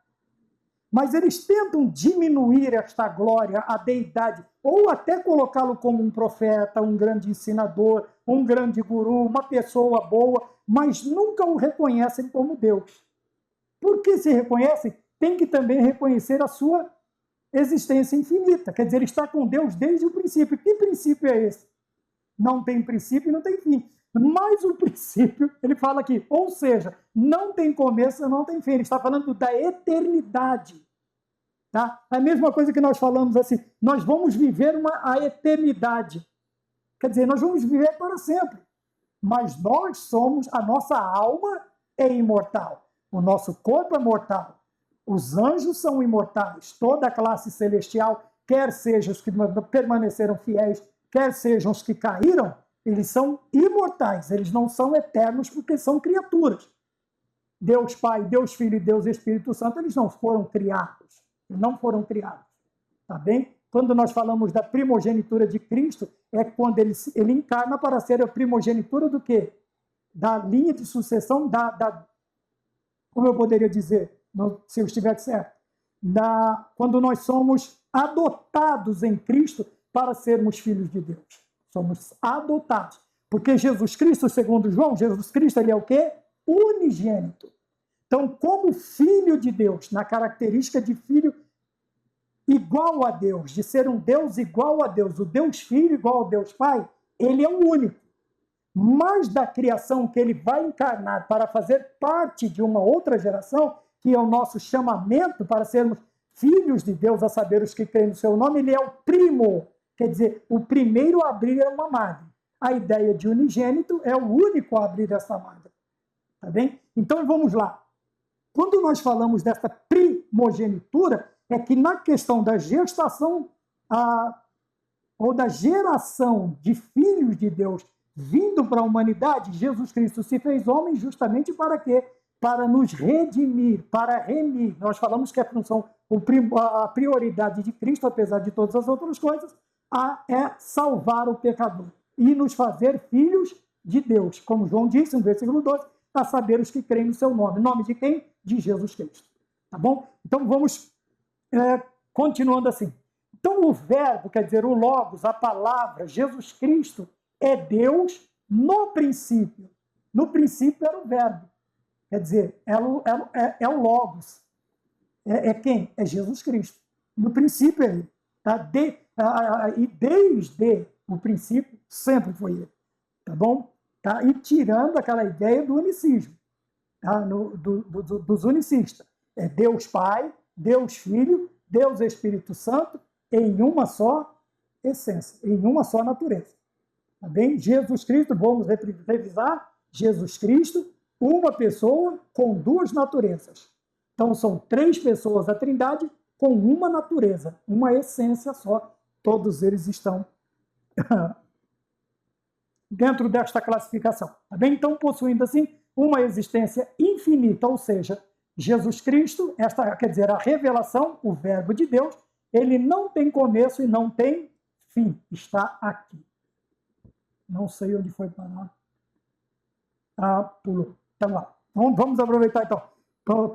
Mas eles tentam diminuir esta glória, a deidade, ou até colocá-lo como um profeta, um grande ensinador, um grande guru, uma pessoa boa, mas nunca o reconhecem como Deus. Porque se reconhecem, tem que também reconhecer a sua existência infinita. Quer dizer, ele está com Deus desde o princípio. Que princípio é esse? Não tem princípio e não tem fim. Mas o princípio, ele fala aqui, ou seja, não tem começo, não tem fim. Ele está falando da eternidade. Tá? A mesma coisa que nós falamos assim, nós vamos viver a eternidade. Quer dizer, nós vamos viver para sempre. Mas nós somos, a nossa alma é imortal. O nosso corpo é mortal. Os anjos são imortais. Toda a classe celestial, quer sejam os que permaneceram fiéis, quer sejam os que caíram, eles são imortais, eles não são eternos porque são criaturas. Deus Pai, Deus Filho e Deus Espírito Santo, eles não foram criados. Não foram criados. Tá bem? Quando nós falamos da primogenitura de Cristo, é quando ele encarna para ser a primogenitura do quê? Da linha de sucessão, como eu poderia dizer, se eu estiver certo, quando nós somos adotados em Cristo para sermos filhos de Deus. Somos adotados. Porque Jesus Cristo, segundo João, Jesus Cristo, ele é o quê? Unigênito. Então, como filho de Deus, na característica de filho igual a Deus, de ser um Deus igual a Deus, o Deus Filho igual ao Deus Pai, ele é o único. Mas da criação que ele vai encarnar para fazer parte de uma outra geração, que é o nosso chamamento para sermos filhos de Deus, a saber, os que creem no seu nome, ele é o primo. Quer dizer, o primeiro a abrir é uma madre. A ideia de unigênito é o único a abrir essa madre. Tá bem? Então, vamos lá. Quando nós falamos dessa primogenitura, é que na questão da gestação ou da geração de filhos de Deus vindo para a humanidade, Jesus Cristo se fez homem justamente para quê? Para nos redimir, para remir. Nós falamos que a função, a prioridade de Cristo, apesar de todas as outras coisas, é salvar o pecador e nos fazer filhos de Deus. Como João disse no versículo 12, a saber os que creem no seu nome. Nome de quem? De Jesus Cristo. Tá bom? Então vamos continuando assim. Então o verbo, quer dizer, o Logos, a palavra, Jesus Cristo, é Deus no princípio. No princípio era o verbo. Quer dizer, é o Logos. É quem? É Jesus Cristo. No princípio é ele. Tá? E desde o princípio sempre foi ele. Tá bom? Tá? E tirando aquela ideia do unicismo. Tá? Dos unicistas. É Deus Pai, Deus Filho, Deus Espírito Santo, em uma só essência, em uma só natureza. Tá bem? Jesus Cristo, vamos revisar, Jesus Cristo uma pessoa com duas naturezas. Então, são três pessoas da Trindade com uma natureza, uma essência só. Todos eles estão dentro desta classificação. Tá bem? Então, possuindo assim uma existência infinita, ou seja, Jesus Cristo, quer dizer, a revelação, o Verbo de Deus, ele não tem começo e não tem fim, está aqui. Não sei onde foi parar. Pulou. Então, lá. Vamos aproveitar, então.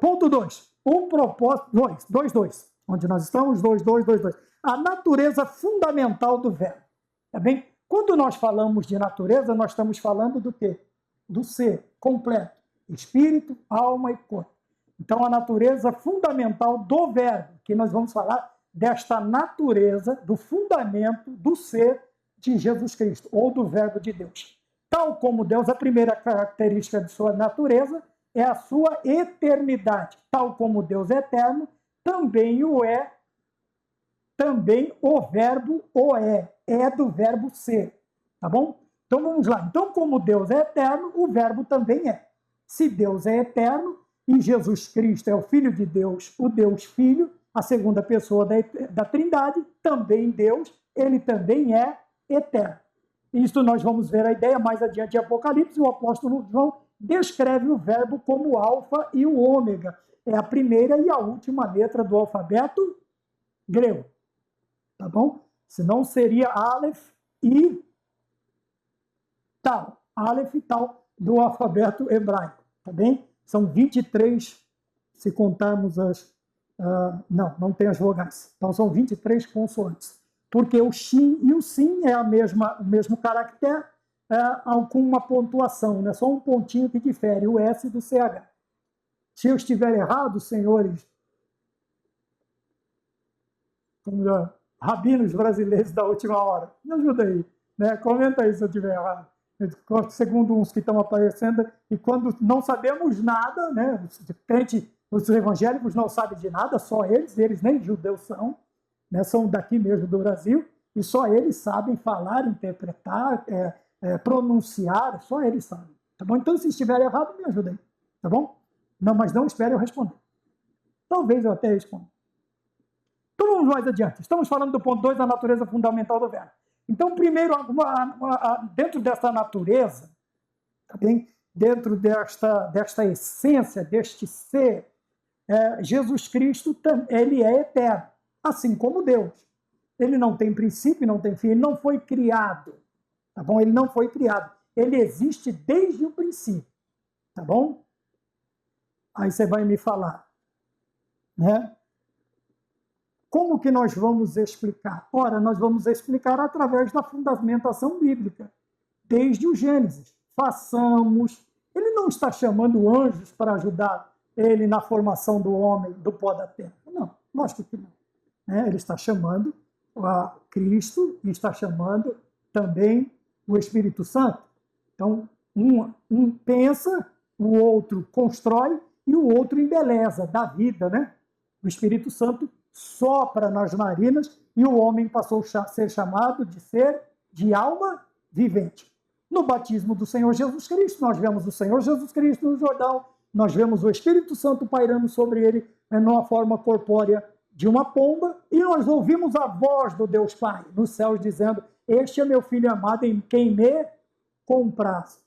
Ponto 2. O propósito... 2. Onde nós estamos? 2. A natureza fundamental do Verbo. Tá bem? Quando nós falamos de natureza, nós estamos falando do quê? Do ser completo. Espírito, alma e corpo. Então, a natureza fundamental do Verbo, que nós vamos falar desta natureza, do fundamento do ser de Jesus Cristo, ou do Verbo de Deus. Tal como Deus, a primeira característica de sua natureza é a sua eternidade. Tal como Deus é eterno, também o é, também o Verbo o é do Verbo ser. Tá bom? Então vamos lá. Então, como Deus é eterno, o Verbo também é. Se Deus é eterno, e Jesus Cristo é o Filho de Deus, o Deus Filho, a segunda pessoa da Trindade, também Deus, ele também é eterno. Isso nós vamos ver a ideia mais adiante em Apocalipse. O apóstolo João descreve o Verbo como o alfa e o ômega. É a primeira e a última letra do alfabeto grego. Tá bom? Senão seria Aleph e Tal. Aleph e Tal do alfabeto hebraico. Tá bem? São 23, se contarmos as... não tem as vogais. Então, são 23 consoantes. Porque o Shin e o Sim é o mesmo caractere, com uma pontuação, né? Só um pontinho que difere, o S do CH. Se eu estiver errado, senhores, rabinos brasileiros da última hora, me ajuda aí, né? Comenta aí se eu estiver errado. Segundo uns que estão aparecendo, e quando não sabemos nada, né? Os evangélicos não sabem de nada, só eles nem judeus são, né? São daqui mesmo do Brasil, e só eles sabem falar, interpretar, pronunciar, só eles sabem. Tá bom? Então, se estiver errado, me ajuda aí. Tá bom? Não, mas não espere eu responder. Talvez eu até responda. Então, vamos mais adiante. Estamos falando do ponto 2, da natureza fundamental do Verbo. Então, primeiro, dentro dessa natureza, tá bem? Dentro desta essência, deste ser, Jesus Cristo, ele é eterno, assim como Deus. Ele não tem princípio, não tem fim, ele não foi criado, tá bom? Ele não foi criado, ele existe desde o princípio, tá bom? Aí você vai me falar, né? Como que nós vamos explicar? Ora, nós vamos explicar através da fundamentação bíblica, desde o Gênesis. Ele não está chamando anjos para ajudar ele na formação do homem, do pó da terra. Não, lógico que não. Ele está chamando a Cristo e está chamando também o Espírito Santo. Então, um pensa, o outro constrói e o outro embeleza, dá vida, né? O Espírito Santo sopra nas narinas e o homem passou a ser chamado de alma vivente. No batismo do Senhor Jesus Cristo, nós vemos o Senhor Jesus Cristo no Jordão, nós vemos o Espírito Santo pairando sobre ele numa forma corpórea de uma pomba, e nós ouvimos a voz do Deus Pai nos céus dizendo: este é meu filho amado em quem me compraz.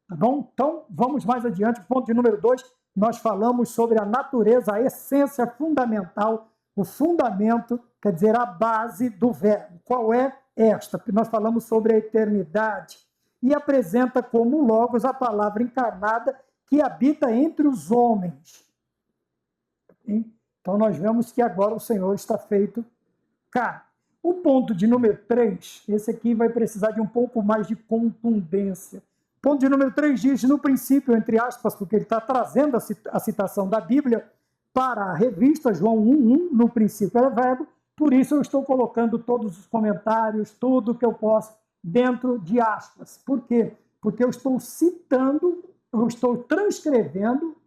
Tá bom? Então, vamos mais adiante. Ponto de número 2, nós falamos sobre a natureza, a essência fundamental, o fundamento, quer dizer, a base do Verbo. Qual é esta? Nós falamos sobre a eternidade e apresenta como Logos a palavra encarnada que habita entre os homens. Então, nós vemos que agora o Senhor está feito carne. O ponto de número 3, esse aqui vai precisar de um pouco mais de contundência. Ponto de número 3 diz, no princípio, entre aspas, porque ele está trazendo a citação da Bíblia para a revista, João 1:1, no princípio era verbo, por isso eu estou colocando todos os comentários, tudo que eu posso, dentro de aspas. Por quê? Porque eu estou citando, eu estou transcrevendo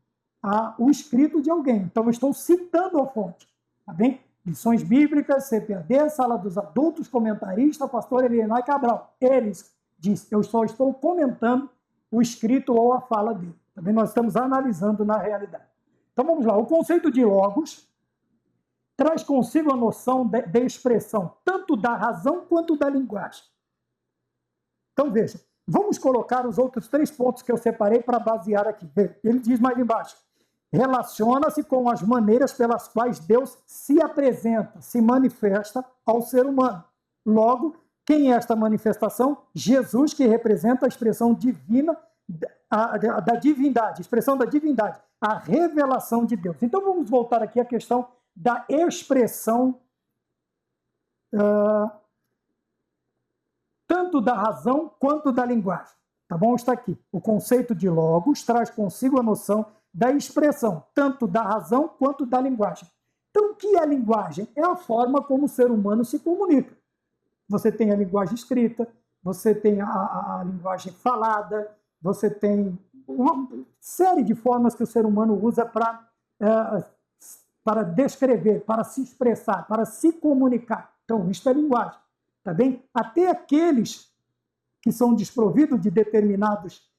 o escrito de alguém. Então, eu estou citando a fonte. Tá bem? Lições Bíblicas, CPAD, Sala dos Adultos, comentarista, pastor Elienay Cabral. Eles diz, eu só estou comentando o escrito ou a fala dele. Também nós estamos analisando na realidade. Então vamos lá, o conceito de logos traz consigo a noção de expressão, tanto da razão quanto da linguagem. Então veja, vamos colocar os outros 3 pontos que eu separei para basear aqui. Ele diz mais embaixo, relaciona-se com as maneiras pelas quais Deus se apresenta, se manifesta ao ser humano. Logo, quem é esta manifestação? Jesus, que representa a expressão divina da divindade, expressão da divindade, a revelação de Deus. Então vamos voltar aqui à questão da expressão tanto da razão quanto da linguagem. Tá bom? Está aqui. O conceito de logos traz consigo a noção da expressão, tanto da razão quanto da linguagem. Então, o que é a linguagem? É a forma como o ser humano se comunica. Você tem a linguagem escrita, você tem a linguagem falada, você tem uma série de formas que o ser humano usa para descrever, para se expressar, para se comunicar. Então, isso é linguagem. Tá bem? Até aqueles que são desprovidos de determinados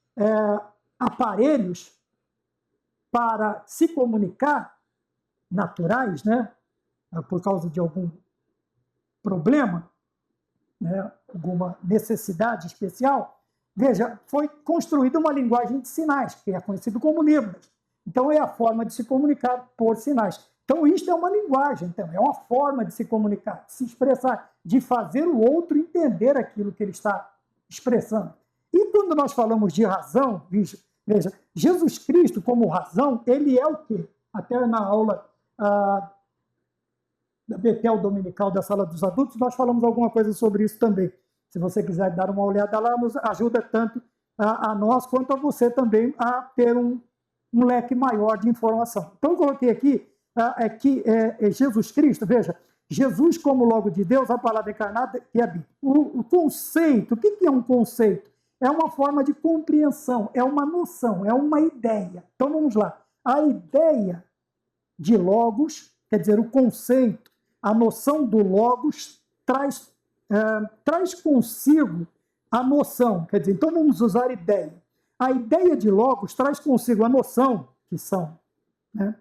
aparelhos para se comunicar, naturais, né? Por causa de algum problema, né? Alguma necessidade especial, veja, foi construída uma linguagem de sinais, que é conhecido como Libras. Então, é a forma de se comunicar por sinais. Então, isto é uma linguagem, então, é uma forma de se comunicar, de se expressar, de fazer o outro entender aquilo que ele está expressando. E quando nós falamos de razão, veja, Jesus Cristo como razão, ele é o quê? Até na aula da Betel Dominical da Sala dos Adultos, nós falamos alguma coisa sobre isso também. Se você quiser dar uma olhada lá, nos ajuda tanto a nós quanto a você também a ter um leque maior de informação. Então, eu coloquei aqui Jesus Cristo, veja, Jesus como Logo de Deus, a palavra encarnada e a Bíblia. O conceito, o que é um conceito? É uma forma de compreensão, é uma noção, é uma ideia. Então vamos lá. A ideia de Logos, quer dizer, o conceito, a noção do Logos traz consigo a noção, quer dizer, então vamos usar ideia. A ideia de Logos traz consigo a noção, que são, né,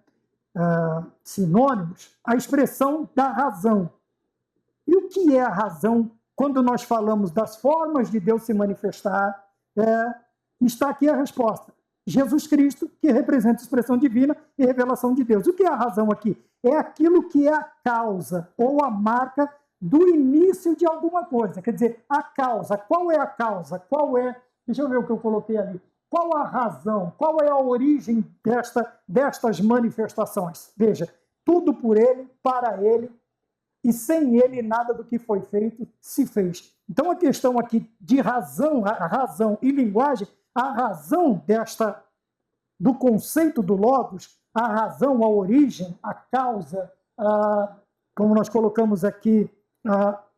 sinônimos, a expressão da razão. E o que é a razão? Quando nós falamos das formas de Deus se manifestar, está aqui a resposta. Jesus Cristo, que representa a expressão divina e revelação de Deus. O que é a razão aqui? É aquilo que é a causa ou a marca do início de alguma coisa. Quer dizer, a causa. Qual é a causa? Deixa eu ver o que eu coloquei ali. Qual a razão? Qual é a origem destas manifestações? Veja, tudo por ele, para ele, e sem ele nada do que foi feito se fez. Então a questão aqui de razão, a razão e linguagem, a razão do conceito do Logos, a razão, a origem, a causa, como nós colocamos aqui,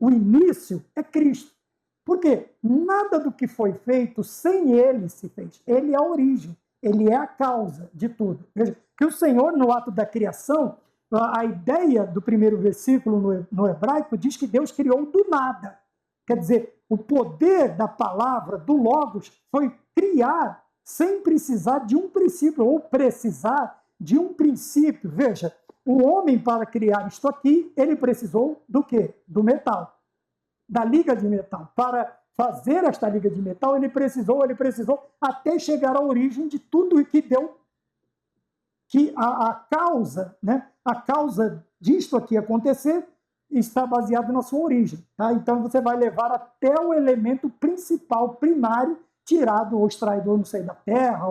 o início é Cristo. Por quê? Nada do que foi feito sem ele se fez. Ele é a origem, ele é a causa de tudo. Veja, que o Senhor, no ato da criação, a ideia do primeiro versículo no hebraico diz que Deus criou do nada. Quer dizer, o poder da palavra, do Logos, foi criar sem precisar de um princípio, ou precisar de um princípio. Veja, o homem, para criar isto aqui, ele precisou do quê? Do metal. Da liga de metal. Para fazer esta liga de metal, ele precisou até chegar à origem de tudo que deu, que a causa, né? A causa disto aqui acontecer está baseada na sua origem. Tá? Então você vai levar até o elemento principal, primário, tirado ou extraído, não sei, da terra,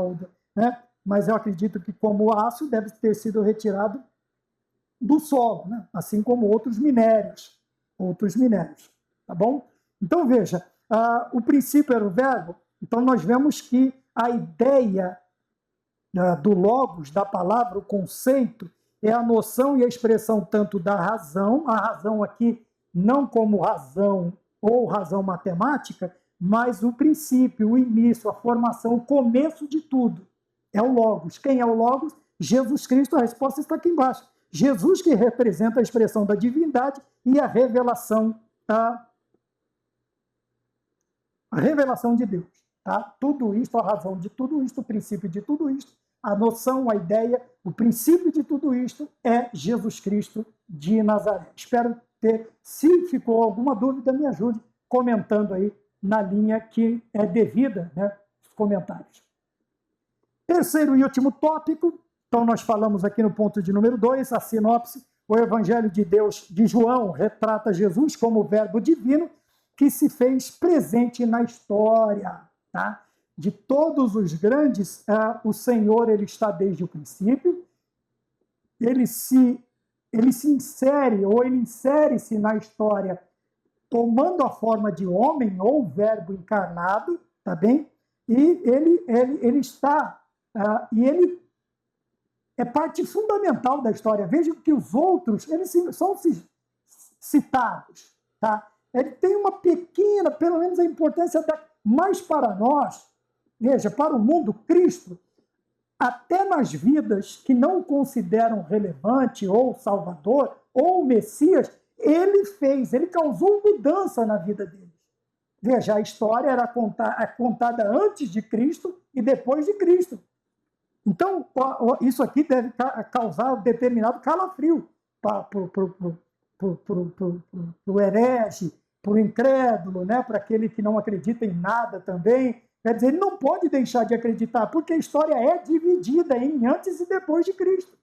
né? Mas eu acredito que como o aço deve ter sido retirado do solo, né? Assim como outros minérios. Tá bom? Então, veja, o princípio era o verbo, então nós vemos que a ideia do Logos, da palavra, o conceito, é a noção e a expressão tanto da razão, a razão aqui não como razão ou razão matemática, mas o princípio, o início, a formação, o começo de tudo. É o Logos. Quem é o Logos? Jesus Cristo, a resposta está aqui embaixo. Jesus, que representa a expressão da divindade e a revelação de Deus. tá? Tudo isto, a razão de tudo isto, o princípio de tudo isto, a noção, a ideia, o princípio de tudo isto é Jesus Cristo de Nazaré. Espero ter, se ficou alguma dúvida, me ajude comentando aí na linha que é devida, né, os comentários. Terceiro e último tópico, então nós falamos aqui no ponto de número 2, a sinopse, o Evangelho de Deus de João retrata Jesus como o verbo divino que se fez presente na história, tá? De todos os grandes, o Senhor ele está desde o princípio, ele se insere, ou ele insere-se na história tomando a forma de homem ou verbo encarnado, tá bem? E ele está, e ele é parte fundamental da história. Vejam que os outros, eles são citados, tá? Ele tem uma pequena, pelo menos a importância mas para nós, veja, para o mundo, Cristo, até nas vidas que não consideram relevante ou Salvador ou Messias, ele causou mudança na vida deles. Veja, a história era contada antes de Cristo e depois de Cristo. Então, isso aqui deve causar um determinado calafrio para o herege, para o incrédulo, né? Para aquele que não acredita em nada também. Quer dizer, ele não pode deixar de acreditar, porque a história é dividida em antes e depois de Cristo.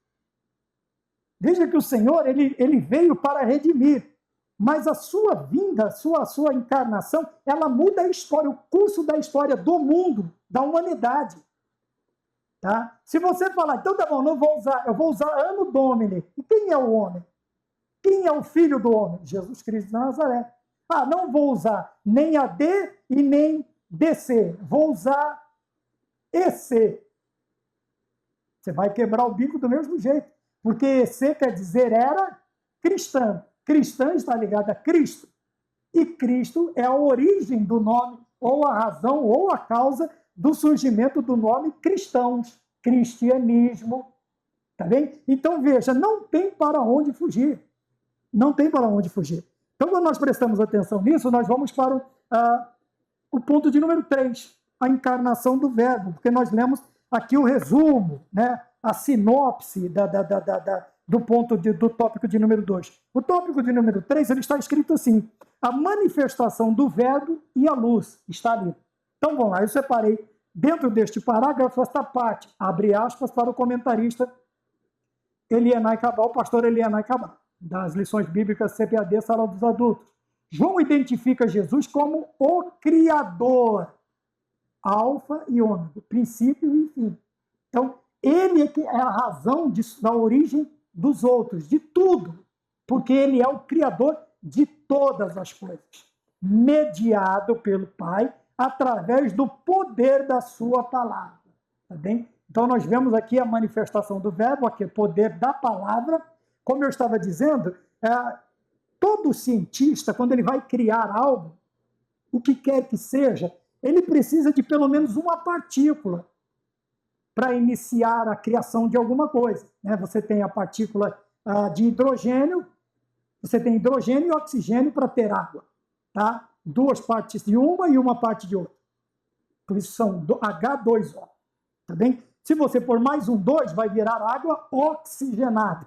Veja que o Senhor ele veio para redimir, mas a sua vinda, a sua encarnação, ela muda a história, o curso da história do mundo, da humanidade. Tá? Se você falar, então tá bom, não vou usar, eu vou usar Anno Domini. E quem é o homem? Quem é o filho do homem? Jesus Cristo de Nazaré. Ah, não vou usar nem AD e nem DC. Vou usar EC. Você vai quebrar o bico do mesmo jeito. Porque EC quer dizer era cristã. Cristã está ligada a Cristo. E Cristo é a origem do nome, ou a razão, ou a causa do surgimento do nome cristãos, cristianismo, tá bem? Então, veja, não tem para onde fugir. Não tem para onde fugir. Então, quando nós prestamos atenção nisso, nós vamos para o ponto de número 3, a encarnação do verbo, porque nós lemos aqui o resumo, né? A sinopse do tópico de número 2. O tópico de número 3, ele está escrito assim, a manifestação do verbo e a luz, está ali. Então, vamos lá, eu separei dentro deste parágrafo esta parte, abre aspas para o comentarista Elianai Cabral, pastor Elianai Cabral, das lições bíblicas CPAD, Sala dos Adultos. João identifica Jesus como o Criador, alfa e ômega, princípio e fim. Então, ele é a razão da origem dos outros, de tudo, porque ele é o Criador de todas as coisas, mediado pelo Pai, através do poder da sua palavra. Tá bem? Então, nós vemos aqui a manifestação do verbo, aqui o poder da palavra. Como eu estava dizendo, todo cientista, quando ele vai criar algo, o que quer que seja, ele precisa de pelo menos uma partícula para iniciar a criação de alguma coisa. Né? Você tem a partícula de hidrogênio, você tem hidrogênio e oxigênio para ter água. Tá? 2 partes de uma e uma parte de outra. Por isso são H2O. Tá bem? Se você pôr mais um 2, vai virar água oxigenada.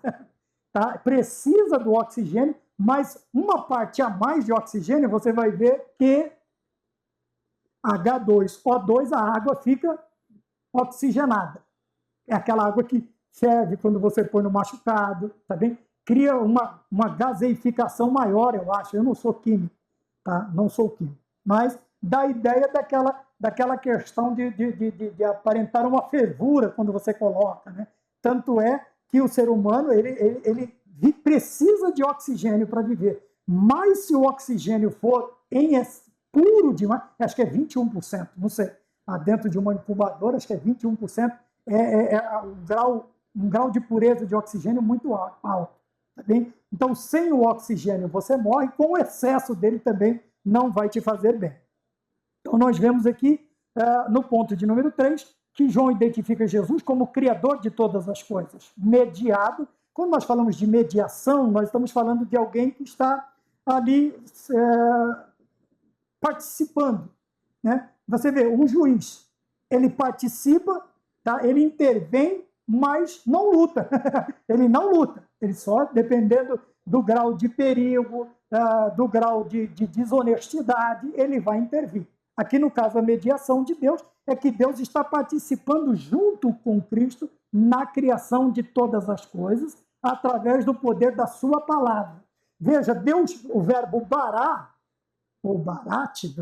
Tá? Precisa do oxigênio, mas uma parte a mais de oxigênio, você vai ver que H2O2, a água fica oxigenada. É aquela água que ferve quando você põe no machucado, tá bem? Cria uma gaseificação maior, eu acho. Eu não sou químico. Tá? Não sou químico, mas dá a ideia daquela questão de aparentar uma fervura quando você coloca. Né? Tanto é que o ser humano ele precisa de oxigênio para viver, mas se o oxigênio for puro demais, acho que é 21%, não sei, dentro de uma incubadora, acho que é 21%, um grau de pureza de oxigênio muito alto. Tá bem? Então, sem o oxigênio você morre, com o excesso dele também não vai te fazer bem. Então, nós vemos aqui, no ponto de número 3, que João identifica Jesus como criador de todas as coisas, mediado. Quando nós falamos de mediação, nós estamos falando de alguém que está ali participando, né? Você vê, um juiz, ele participa, tá? Ele intervém, mas não luta. Ele não luta. Ele só, dependendo do grau de perigo, do grau de desonestidade, ele vai intervir. Aqui, no caso, a mediação de Deus é que Deus está participando junto com Cristo na criação de todas as coisas, através do poder da sua palavra. Veja, Deus, o verbo bará, ou barate,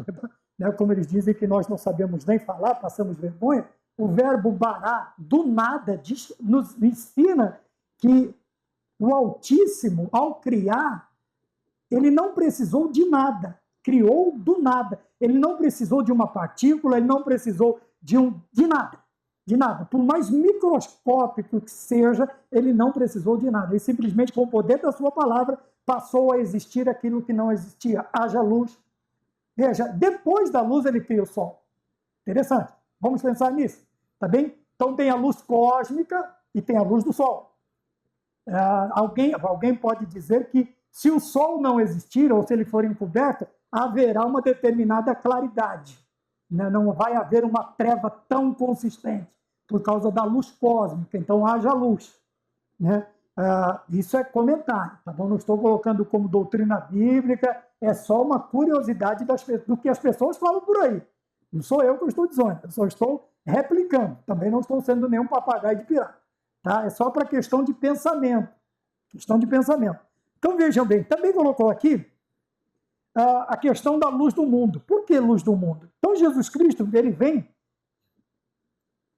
né, como eles dizem que nós não sabemos nem falar, passamos vergonha, o verbo bará, do nada, nos ensina que o Altíssimo, ao criar, ele não precisou de nada, criou do nada. Ele não precisou de uma partícula, ele não precisou de nada. De nada. Por mais microscópico que seja, ele não precisou de nada. Ele simplesmente, com o poder da sua palavra, passou a existir aquilo que não existia. Haja luz. Veja, depois da luz ele cria o sol. Interessante. Vamos pensar nisso. Tá bem? Então tem a luz cósmica e tem a luz do sol. Alguém pode dizer que se o sol não existir, ou se ele for encoberto, haverá uma determinada claridade. Né? Não vai haver uma treva tão consistente por causa da luz cósmica. Então haja luz. Né? Isso é comentário. Tá bom? Não estou colocando como doutrina bíblica, é só uma curiosidade do que as pessoas falam por aí. Não sou eu que estou dizendo, eu só estou replicando. Também não estou sendo nenhum papagaio de pirata. Tá? É só para questão de pensamento. Questão de pensamento. Então vejam bem, também colocou aqui a questão da luz do mundo. Por que luz do mundo? Então Jesus Cristo, ele vem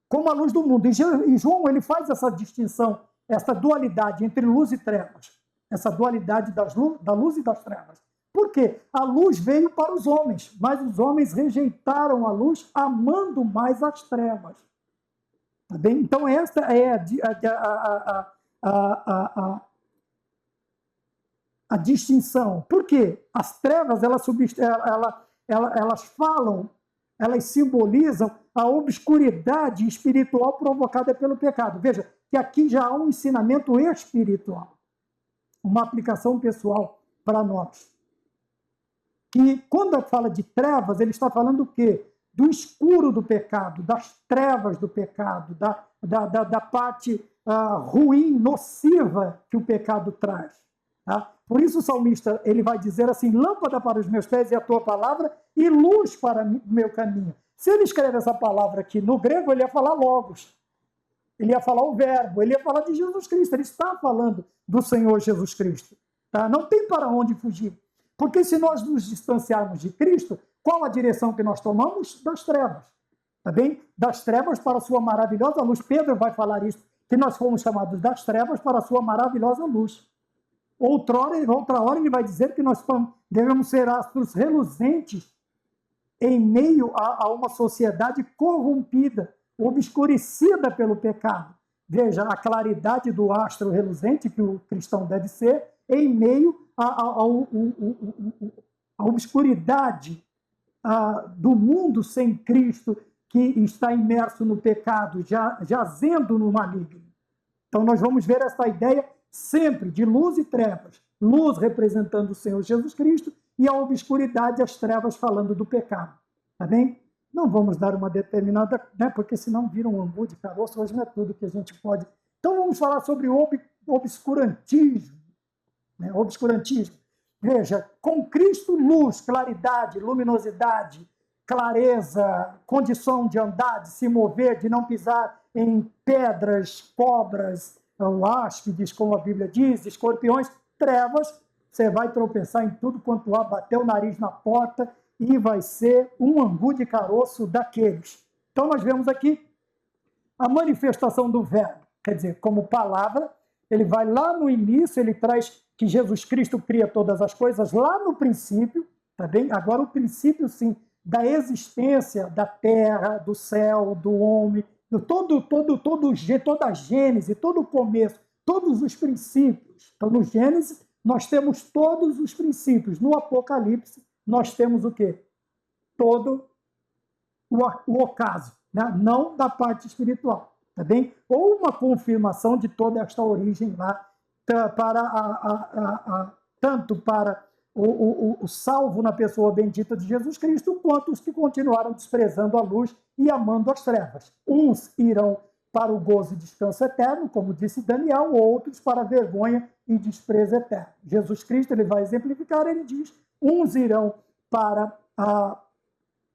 como a luz do mundo. E João, ele faz essa distinção, essa dualidade entre luz e trevas. Essa dualidade da luz e das trevas. Por quê? A luz veio para os homens, mas os homens rejeitaram a luz, amando mais as trevas. Tá bem? Então esta é a distinção. Por quê? As trevas, elas falam, elas simbolizam a obscuridade espiritual provocada pelo pecado. Veja, que aqui já há um ensinamento espiritual, uma aplicação pessoal para nós. Que quando fala de trevas, ele está falando do quê? Do escuro do pecado, das trevas do pecado, da parte ruim, nociva que o pecado traz. Tá? Por isso o salmista ele vai dizer assim, lâmpada para os meus pés é a tua palavra e luz para o meu caminho. Se ele escreve essa palavra aqui no grego, ele ia falar logos, ele ia falar o verbo, ele ia falar de Jesus Cristo, ele está falando do Senhor Jesus Cristo. Tá? Não tem para onde fugir. Porque se nós nos distanciarmos de Cristo, qual a direção que nós tomamos? Das trevas. Tá bem? Das trevas para a sua maravilhosa luz. Pedro vai falar isso, que nós fomos chamados das trevas para a sua maravilhosa luz. Outra hora ele vai dizer que nós devemos ser astros reluzentes em meio a uma sociedade corrompida, obscurecida pelo pecado. Veja, a claridade do astro reluzente que o cristão deve ser em meio à obscuridade do mundo sem Cristo que está imerso no pecado, jazendo no maligno. Então nós vamos ver essa ideia sempre de luz e trevas. Luz representando o Senhor Jesus Cristo e a obscuridade, as trevas falando do pecado. Tá bem? Não vamos dar uma determinada, né, porque senão vira um angu de caroço, hoje não é tudo que a gente pode. Então vamos falar sobre o obscurantismo. Né? Obscurantismo. Veja, com Cristo, luz, claridade, luminosidade, clareza, condição de andar, de se mover, de não pisar em pedras, cobras, áspides, como a Bíblia diz, escorpiões, trevas, você vai tropeçar em tudo quanto há, bater o nariz na porta e vai ser um angu de caroço daqueles. Então nós vemos aqui a manifestação do verbo, quer dizer, como palavra, ele vai lá no início, ele traz que Jesus Cristo cria todas as coisas lá no princípio, tá bem? Agora o princípio, sim, da existência da terra, do céu, do homem, toda a Gênese, todo o começo, todos os princípios. Então, no Gênesis, nós temos todos os princípios. No Apocalipse, nós temos o quê? Todo o ocaso, né? Não da parte espiritual, tá bem? Ou uma confirmação de toda esta origem lá, tanto para o salvo na pessoa bendita de Jesus Cristo, quanto os que continuaram desprezando a luz e amando as trevas. Uns irão para o gozo e descanso eterno, como disse Daniel, outros para a vergonha e desprezo eterno. Jesus Cristo, ele vai exemplificar, ele diz, uns irão para a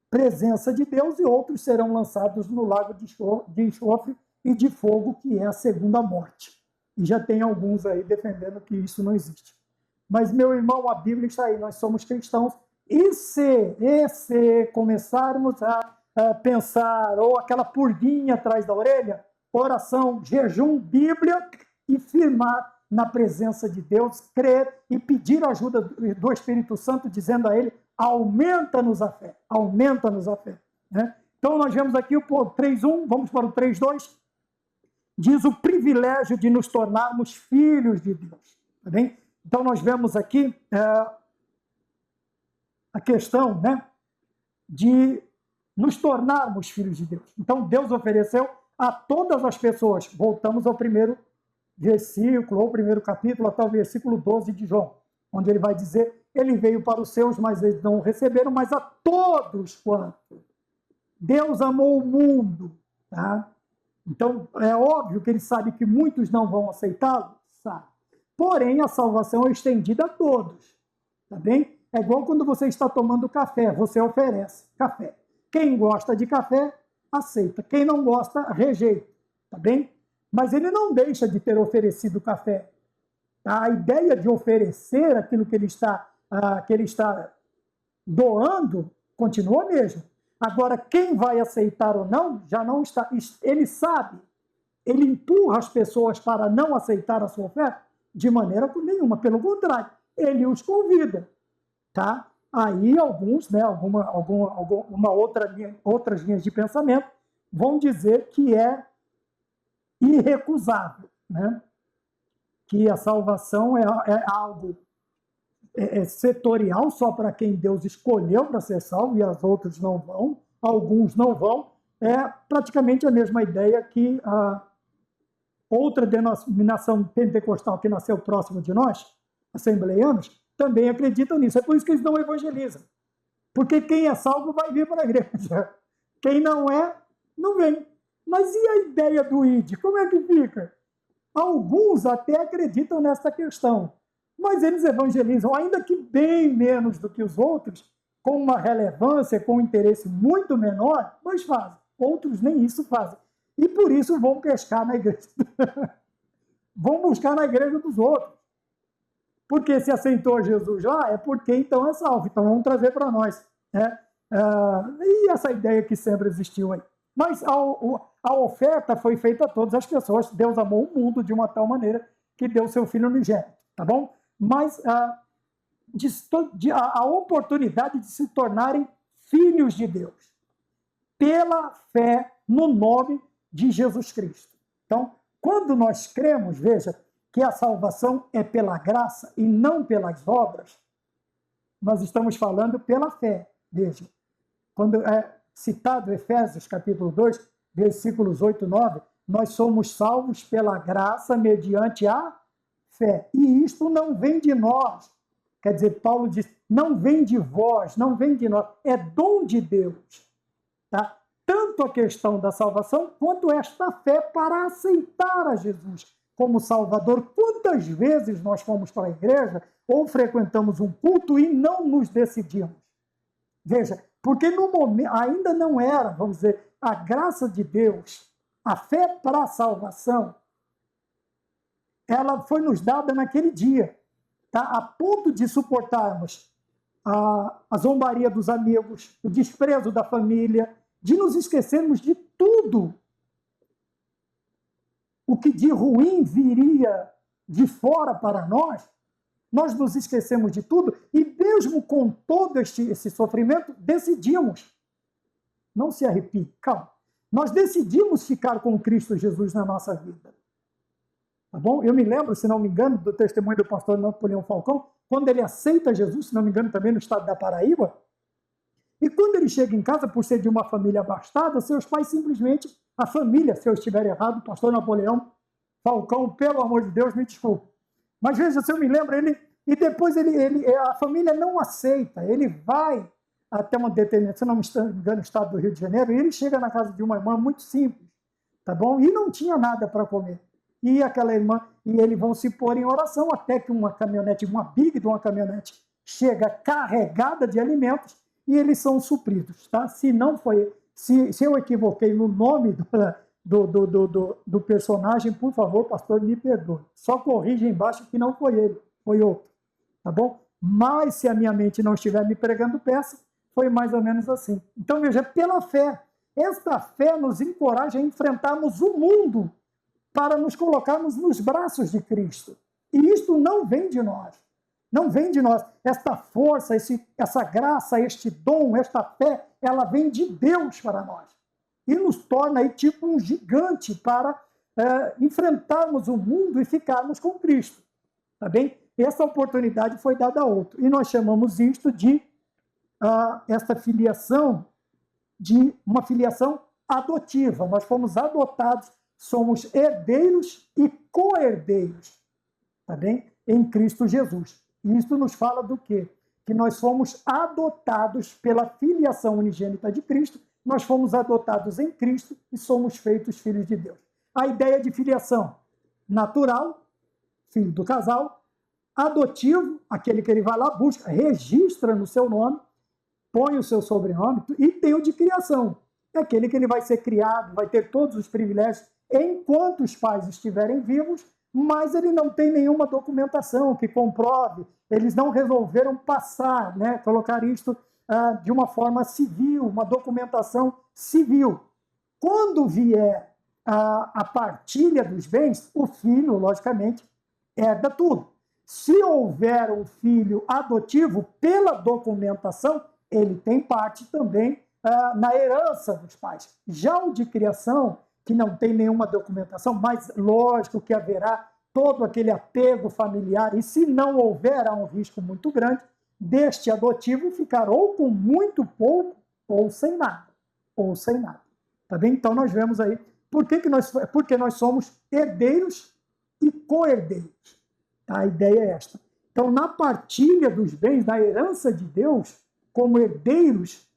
presença de Deus e outros serão lançados no lago de enxofre e de fogo, que é a segunda morte. E já tem alguns aí defendendo que isso não existe. Mas, meu irmão, a Bíblia está aí, nós somos cristãos, e se começarmos a pensar, ou aquela pulguinha atrás da orelha, oração, jejum, Bíblia, e firmar na presença de Deus, crer e pedir a ajuda do Espírito Santo, dizendo a ele, aumenta-nos a fé, né? Então, nós vemos aqui o 3.1, vamos para o 3.2, diz o privilégio de nos tornarmos filhos de Deus, tá bem? Então, nós vemos aqui a questão, né, de nos tornarmos filhos de Deus. Então, Deus ofereceu a todas as pessoas, voltamos ao primeiro versículo, ou primeiro capítulo, até o versículo 12 de João, onde ele vai dizer, ele veio para os seus, mas eles não o receberam, mas a todos quanto. Deus amou o mundo, tá? Então, é óbvio que ele sabe que muitos não vão aceitá-lo, sabe? Porém, a salvação é estendida a todos, tá bem? É igual quando você está tomando café, você oferece café. Quem gosta de café, aceita. Quem não gosta, rejeita, tá bem? Mas ele não deixa de ter oferecido café. A ideia de oferecer aquilo que ele está doando continua mesmo. Agora, quem vai aceitar ou não, já não está. Ele sabe, ele empurra as pessoas para não aceitar a sua oferta de maneira nenhuma. Pelo contrário, ele os convida, tá? Aí alguns, né, outras linhas de pensamento vão dizer que é irrecusável, né? Que a salvação é algo setorial, só para quem Deus escolheu para ser salvo, e as outras não vão, alguns não vão. É praticamente a mesma ideia que a outra denominação pentecostal que nasceu próximo de nós, assembleianos, também acreditam nisso. É por isso que eles não evangelizam. Porque quem é salvo vai vir para a igreja. Quem não é, não vem. Mas e a ideia do ID? Como é que fica? Alguns até acreditam nessa questão, mas eles evangelizam, ainda que bem menos do que os outros, com uma relevância, com um interesse muito menor, mas fazem. Outros nem isso fazem. E por isso vão pescar na igreja. Vão buscar na igreja dos outros. Porque se aceitou Jesus lá, é porque então é salvo. Então vamos trazer para nós, né? E essa ideia que sempre existiu aí. Mas a oferta foi feita a todas as pessoas. Deus amou o mundo de uma tal maneira que deu seu Filho unigênito, tá bom? Mas a oportunidade de se tornarem filhos de Deus pela fé no nome de Jesus Cristo. Então, quando nós cremos, veja, que a salvação é pela graça e não pelas obras, nós estamos falando pela fé, veja. Quando é citado Efésios capítulo 2, versículos 8 e 9, nós somos salvos pela graça mediante a fé. E isto não vem de nós. Quer dizer, Paulo diz, não vem de vós, não vem de nós, é dom de Deus. Tá? Tanto a questão da salvação, quanto esta fé para aceitar a Jesus como Salvador. Quantas vezes nós fomos para a igreja ou frequentamos um culto e não nos decidimos? Veja, porque no momento ainda não era, vamos dizer, a graça de Deus, a fé para a salvação, ela foi nos dada naquele dia, tá? A ponto de suportarmos a zombaria dos amigos, o desprezo da família, de nos esquecermos de tudo o que de ruim viria de fora para nós. Nós nos esquecemos de tudo e mesmo com todo esse sofrimento, decidimos, não se arrepie, calma, nós decidimos ficar com Cristo Jesus na nossa vida. Tá bom? Eu me lembro, se não me engano, do testemunho do pastor Napoleão Falcão, quando ele aceita Jesus, se não me engano também no estado da Paraíba, e quando ele chega em casa, por ser de uma família abastada, seus pais simplesmente, a família, se eu estiver errado, pastor Napoleão Falcão, pelo amor de Deus, me desculpe. Mas veja, se eu me lembro, ele e depois a família não aceita, ele vai até uma determinada, se não me engano, o estado do Rio de Janeiro, e ele chega na casa de uma irmã muito simples, tá bom? E não tinha nada para comer. E aquela irmã e ele vão se pôr em oração até que uma caminhonete, uma big de uma caminhonete, chega carregada de alimentos e eles são supridos, tá? Se não foi, se eu equivoquei no nome do personagem, por favor, pastor, me perdoe. Só corrija embaixo que não foi ele, foi outro, tá bom? Mas se a minha mente não estiver me pregando peça, foi mais ou menos assim. Então veja, pela fé, esta fé nos encoraja a enfrentarmos o mundo para nos colocarmos nos braços de Cristo. E isto não vem de nós. Não vem de nós. Esta força, essa graça, este dom, esta fé, ela vem de Deus para nós. E nos torna aí tipo um gigante para enfrentarmos o mundo e ficarmos com Cristo. Tá bem? Essa oportunidade foi dada a outro. E nós chamamos isto de esta filiação, de uma filiação adotiva. Nós fomos adotados, somos herdeiros e co-herdeiros, tá bem? Em Cristo Jesus. E isso nos fala do quê? Que nós fomos adotados pela filiação unigênita de Cristo, nós fomos adotados em Cristo e somos feitos filhos de Deus. A ideia de filiação natural, filho do casal, adotivo, aquele que ele vai lá, busca, registra no seu nome, põe o seu sobrenome, e tem o de criação, é aquele que ele vai ser criado, vai ter todos os privilégios enquanto os pais estiverem vivos, mas ele não tem nenhuma documentação que comprove, eles não resolveram passar, né, colocar isto de uma forma civil, uma documentação civil. Quando vier a partilha dos bens, o filho, logicamente, herda tudo. Se houver um filho adotivo, pela documentação, ele tem parte também na herança dos pais. Já o de criação, que não tem nenhuma documentação, mas lógico que haverá todo aquele apego familiar, e se não houver, há um risco muito grande deste adotivo ficar ou com muito pouco, ou sem nada. Ou sem nada. Tá bem? Então nós vemos aí porque nós somos herdeiros e co-herdeiros. A ideia é esta. Então, na partilha dos bens, na herança de Deus, como herdeiros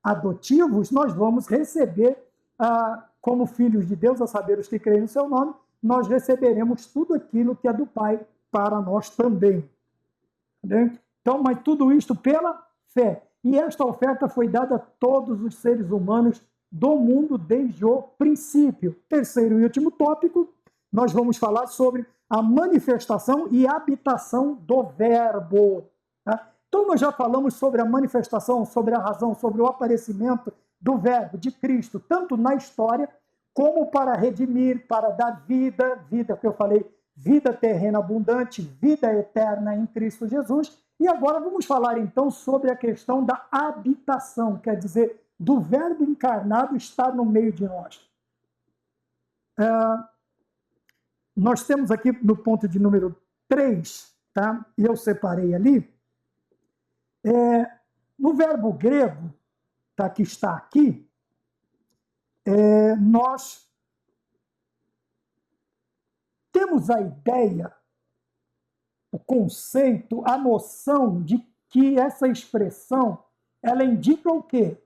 adotivos, nós vamos receber, como filhos de Deus, a saber, os que creem no seu nome, nós receberemos tudo aquilo que é do Pai para nós também. Então, mas tudo isto pela fé. E esta oferta foi dada a todos os seres humanos do mundo desde o princípio. Terceiro e último tópico, nós vamos falar sobre a manifestação e habitação do Verbo. Tá? Então, nós já falamos sobre a manifestação, sobre a razão, sobre o aparecimento do Verbo, de Cristo, tanto na história, como para redimir, para dar vida que eu falei, vida terrena abundante, vida eterna em Cristo Jesus. E agora vamos falar, então, sobre a questão da habitação, quer dizer, do Verbo encarnado estar no meio de nós. Nós temos aqui no ponto de número 3, tá? E eu separei ali, no verbo grego, tá, que está aqui, nós temos a ideia, o conceito, a noção de que essa expressão, ela indica o quê?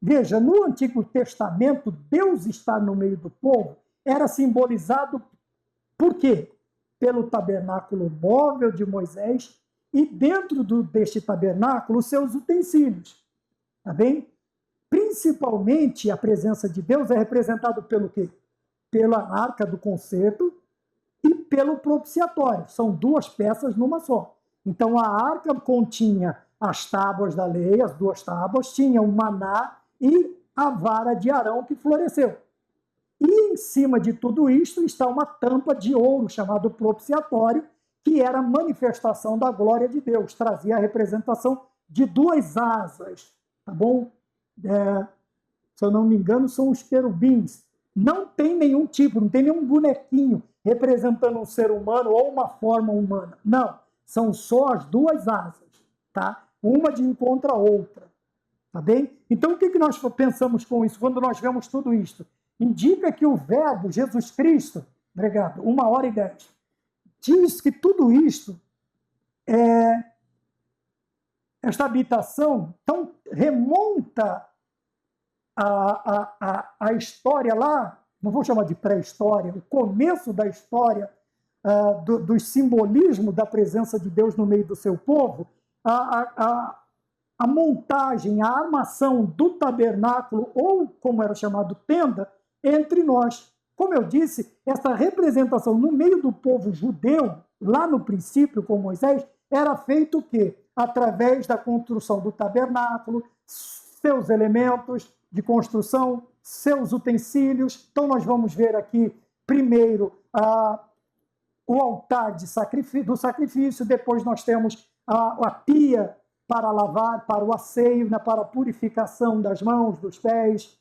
Veja, no Antigo Testamento, Deus estar no meio do povo era simbolizado por quê? Pelo tabernáculo móvel de Moisés e dentro deste tabernáculo os seus utensílios. Tá bem? Principalmente a presença de Deus é representada pelo quê? Pela arca do concerto e pelo propiciatório. São duas peças numa só. Então a arca continha as tábuas da lei, as duas tábuas, tinha o maná e a vara de Arão que floresceu. E em cima de tudo isto está uma tampa de ouro, chamado propiciatório, que era a manifestação da glória de Deus, trazia a representação de duas asas, tá bom? Se eu não me engano, são os querubins. Não tem nenhum tipo, não tem nenhum bonequinho representando um ser humano ou uma forma humana. Não, são só as duas asas, tá? Uma de encontro à outra, tá bem? Então, o que nós pensamos com isso, quando nós vemos tudo isto? Indica que o Verbo, Jesus Cristo, obrigado, 1h10, diz que tudo isto esta habitação então remonta a história lá, não vou chamar de pré-história, o começo da história do simbolismo da presença de Deus no meio do seu povo, a montagem, a armação do tabernáculo, ou como era chamado, tenda, entre nós. Como eu disse, essa representação no meio do povo judeu, lá no princípio com Moisés, era feito o quê? Através da construção do tabernáculo, seus elementos de construção, seus utensílios. Então nós vamos ver aqui, primeiro, o altar do sacrifício, depois nós temos a pia para lavar, para o asseio, né, para a purificação das mãos, dos pés,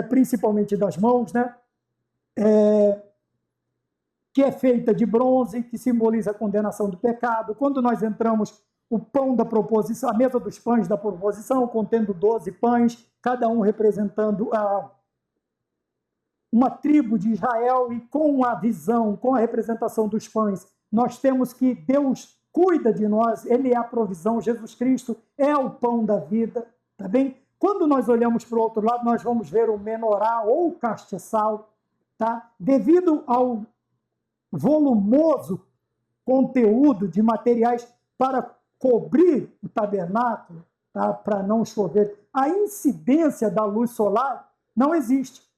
principalmente das mãos, né, que é feita de bronze, que simboliza a condenação do pecado. Quando nós entramos, o pão da proposição, a mesa dos pães da proposição, contendo 12 pães, cada um representando uma tribo de Israel, e com a visão, com a representação dos pães, nós temos que Deus cuida de nós, Ele é a provisão, Jesus Cristo é o pão da vida, tá bem? Quando nós olhamos para o outro lado, nós vamos ver o menorá ou o castiçal, tá? Devido ao volumoso conteúdo de materiais para cobrir o tabernáculo, tá? Para não chover, a incidência da luz solar não existe.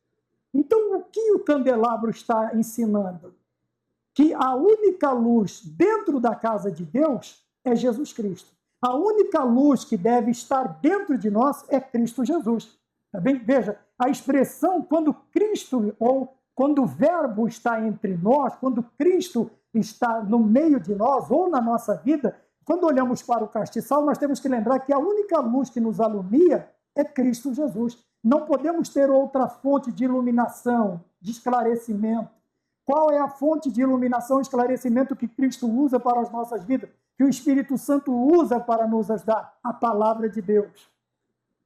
Então, o que o candelabro está ensinando? Que a única luz dentro da casa de Deus é Jesus Cristo. A única luz que deve estar dentro de nós é Cristo Jesus. Tá bem? Veja, a expressão quando Cristo, ou quando o Verbo está entre nós, quando Cristo está no meio de nós, ou na nossa vida, quando olhamos para o castiçal, nós temos que lembrar que a única luz que nos alumia é Cristo Jesus. Não podemos ter outra fonte de iluminação, de esclarecimento. Qual é a fonte de iluminação e esclarecimento que Cristo usa para as nossas vidas? Que o Espírito Santo usa para nos ajudar? A palavra de Deus.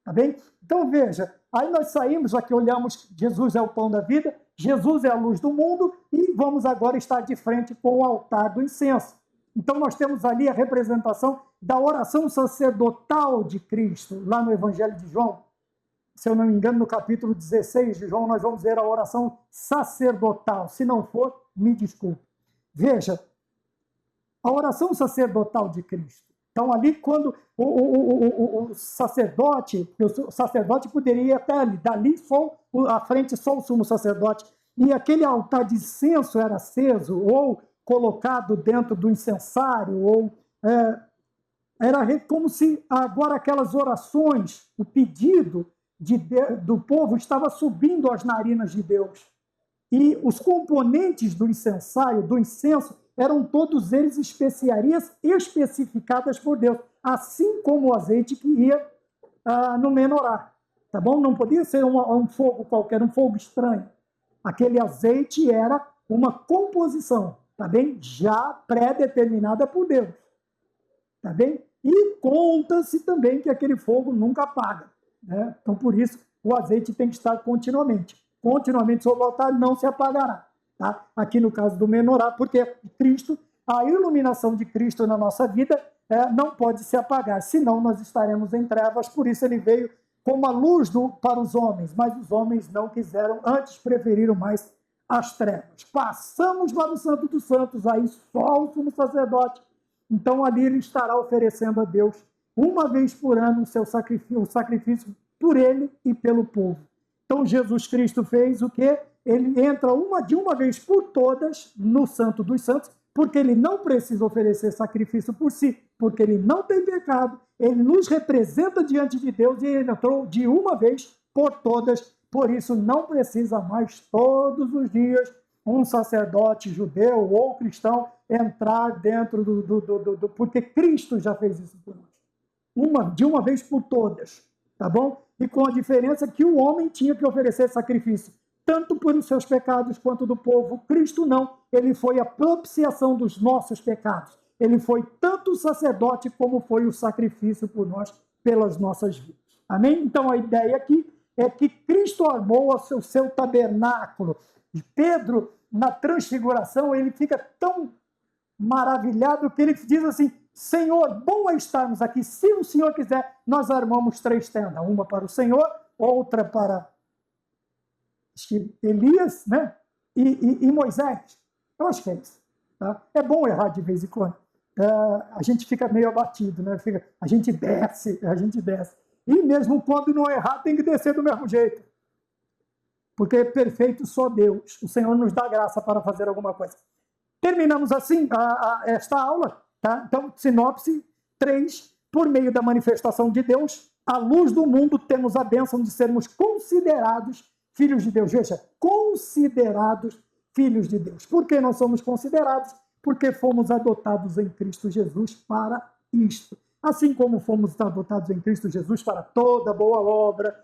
Tá bem? Então veja, aí nós saímos, aqui olhamos, Jesus é o pão da vida, Jesus é a luz do mundo, e vamos agora estar de frente com o altar do incenso. Então nós temos ali a representação da oração sacerdotal de Cristo, lá no Evangelho de João. Se eu não me engano, no capítulo 16 de João, nós vamos ver a oração sacerdotal. Se não for, me desculpe. Veja, a oração sacerdotal de Cristo. Então, ali, quando o sacerdote poderia até ali, dali só, à frente só o sumo sacerdote, e aquele altar de incenso era aceso, ou colocado dentro do incensário, ou era como se agora aquelas orações, o pedido do povo estava subindo às narinas de Deus. E os componentes do incensário, do incenso, eram todos eles especiarias especificadas por Deus, assim como o azeite que ia no menorá. Tá bom? Não podia ser um fogo qualquer, um fogo estranho. Aquele azeite era uma composição, tá bem? Já pré-determinada por Deus. Tá bem? E conta-se também que aquele fogo nunca apaga. Né? Então, por isso, o azeite tem que estar continuamente sobre o altar, não se apagará. Tá? Aqui no caso do menorá, porque Cristo, a iluminação de Cristo na nossa vida não pode se apagar, senão nós estaremos em trevas. Por isso ele veio como a luz para os homens, mas os homens não quiseram, antes preferiram mais as trevas. Passamos para o Santo dos Santos, aí só o sumo sacerdote. Então ali ele estará oferecendo a Deus uma vez por ano o sacrifício por ele e pelo povo. Então Jesus Cristo fez o quê? Ele entra de uma vez por todas no Santo dos Santos, porque ele não precisa oferecer sacrifício por si, porque ele não tem pecado, ele nos representa diante de Deus, e ele entrou de uma vez por todas, por isso não precisa mais todos os dias um sacerdote judeu ou cristão entrar dentro porque Cristo já fez isso por nós. De uma vez por todas, tá bom? E com a diferença que o homem tinha que oferecer sacrifício, tanto por os seus pecados quanto do povo. Cristo não, ele foi a propiciação dos nossos pecados. Ele foi tanto o sacerdote como foi o sacrifício por nós, pelas nossas vidas. Amém? Então a ideia aqui é que Cristo armou o seu tabernáculo. E Pedro, na transfiguração, ele fica tão maravilhado, que ele diz assim: Senhor, bom é estarmos aqui. Se o Senhor quiser, nós armamos 3 tendas. Uma para o Senhor, outra para Elias, né? E Moisés. Eu acho que é isso. Tá? É bom errar de vez em quando. A gente fica meio abatido, né? A gente desce. E mesmo quando não errar, tem que descer do mesmo jeito. Porque é perfeito só Deus. O Senhor nos dá graça para fazer alguma coisa. Terminamos assim esta aula. Tá? Então, sinopse 3, por meio da manifestação de Deus, à luz do mundo, temos a bênção de sermos considerados filhos de Deus. Veja, considerados filhos de Deus. Por que nós somos considerados? Porque fomos adotados em Cristo Jesus para isto. Assim como fomos adotados em Cristo Jesus para toda boa obra,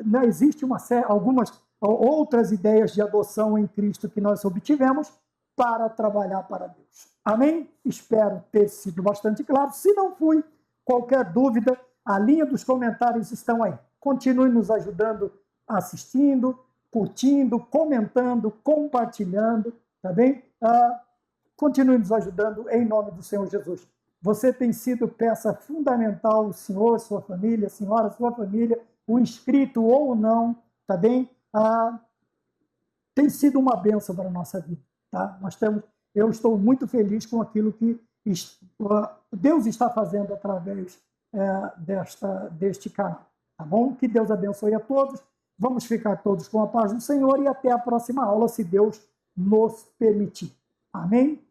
não existe algumas outras ideias de adoção em Cristo que nós obtivemos para trabalhar para Deus. Amém? Espero ter sido bastante claro. Se não fui, qualquer dúvida, a linha dos comentários estão aí. Continue nos ajudando, assistindo, curtindo, comentando, compartilhando, tá bem? Continue nos ajudando em nome do Senhor Jesus. Você tem sido peça fundamental, o senhor, sua família, a senhora, sua família, o inscrito ou não, tá bem? Tem sido uma bênção para a nossa vida, tá? Eu estou muito feliz com aquilo que Deus está fazendo através deste canal, tá bom? Que Deus abençoe a todos. Vamos ficar todos com a paz do Senhor e até a próxima aula, se Deus nos permitir. Amém?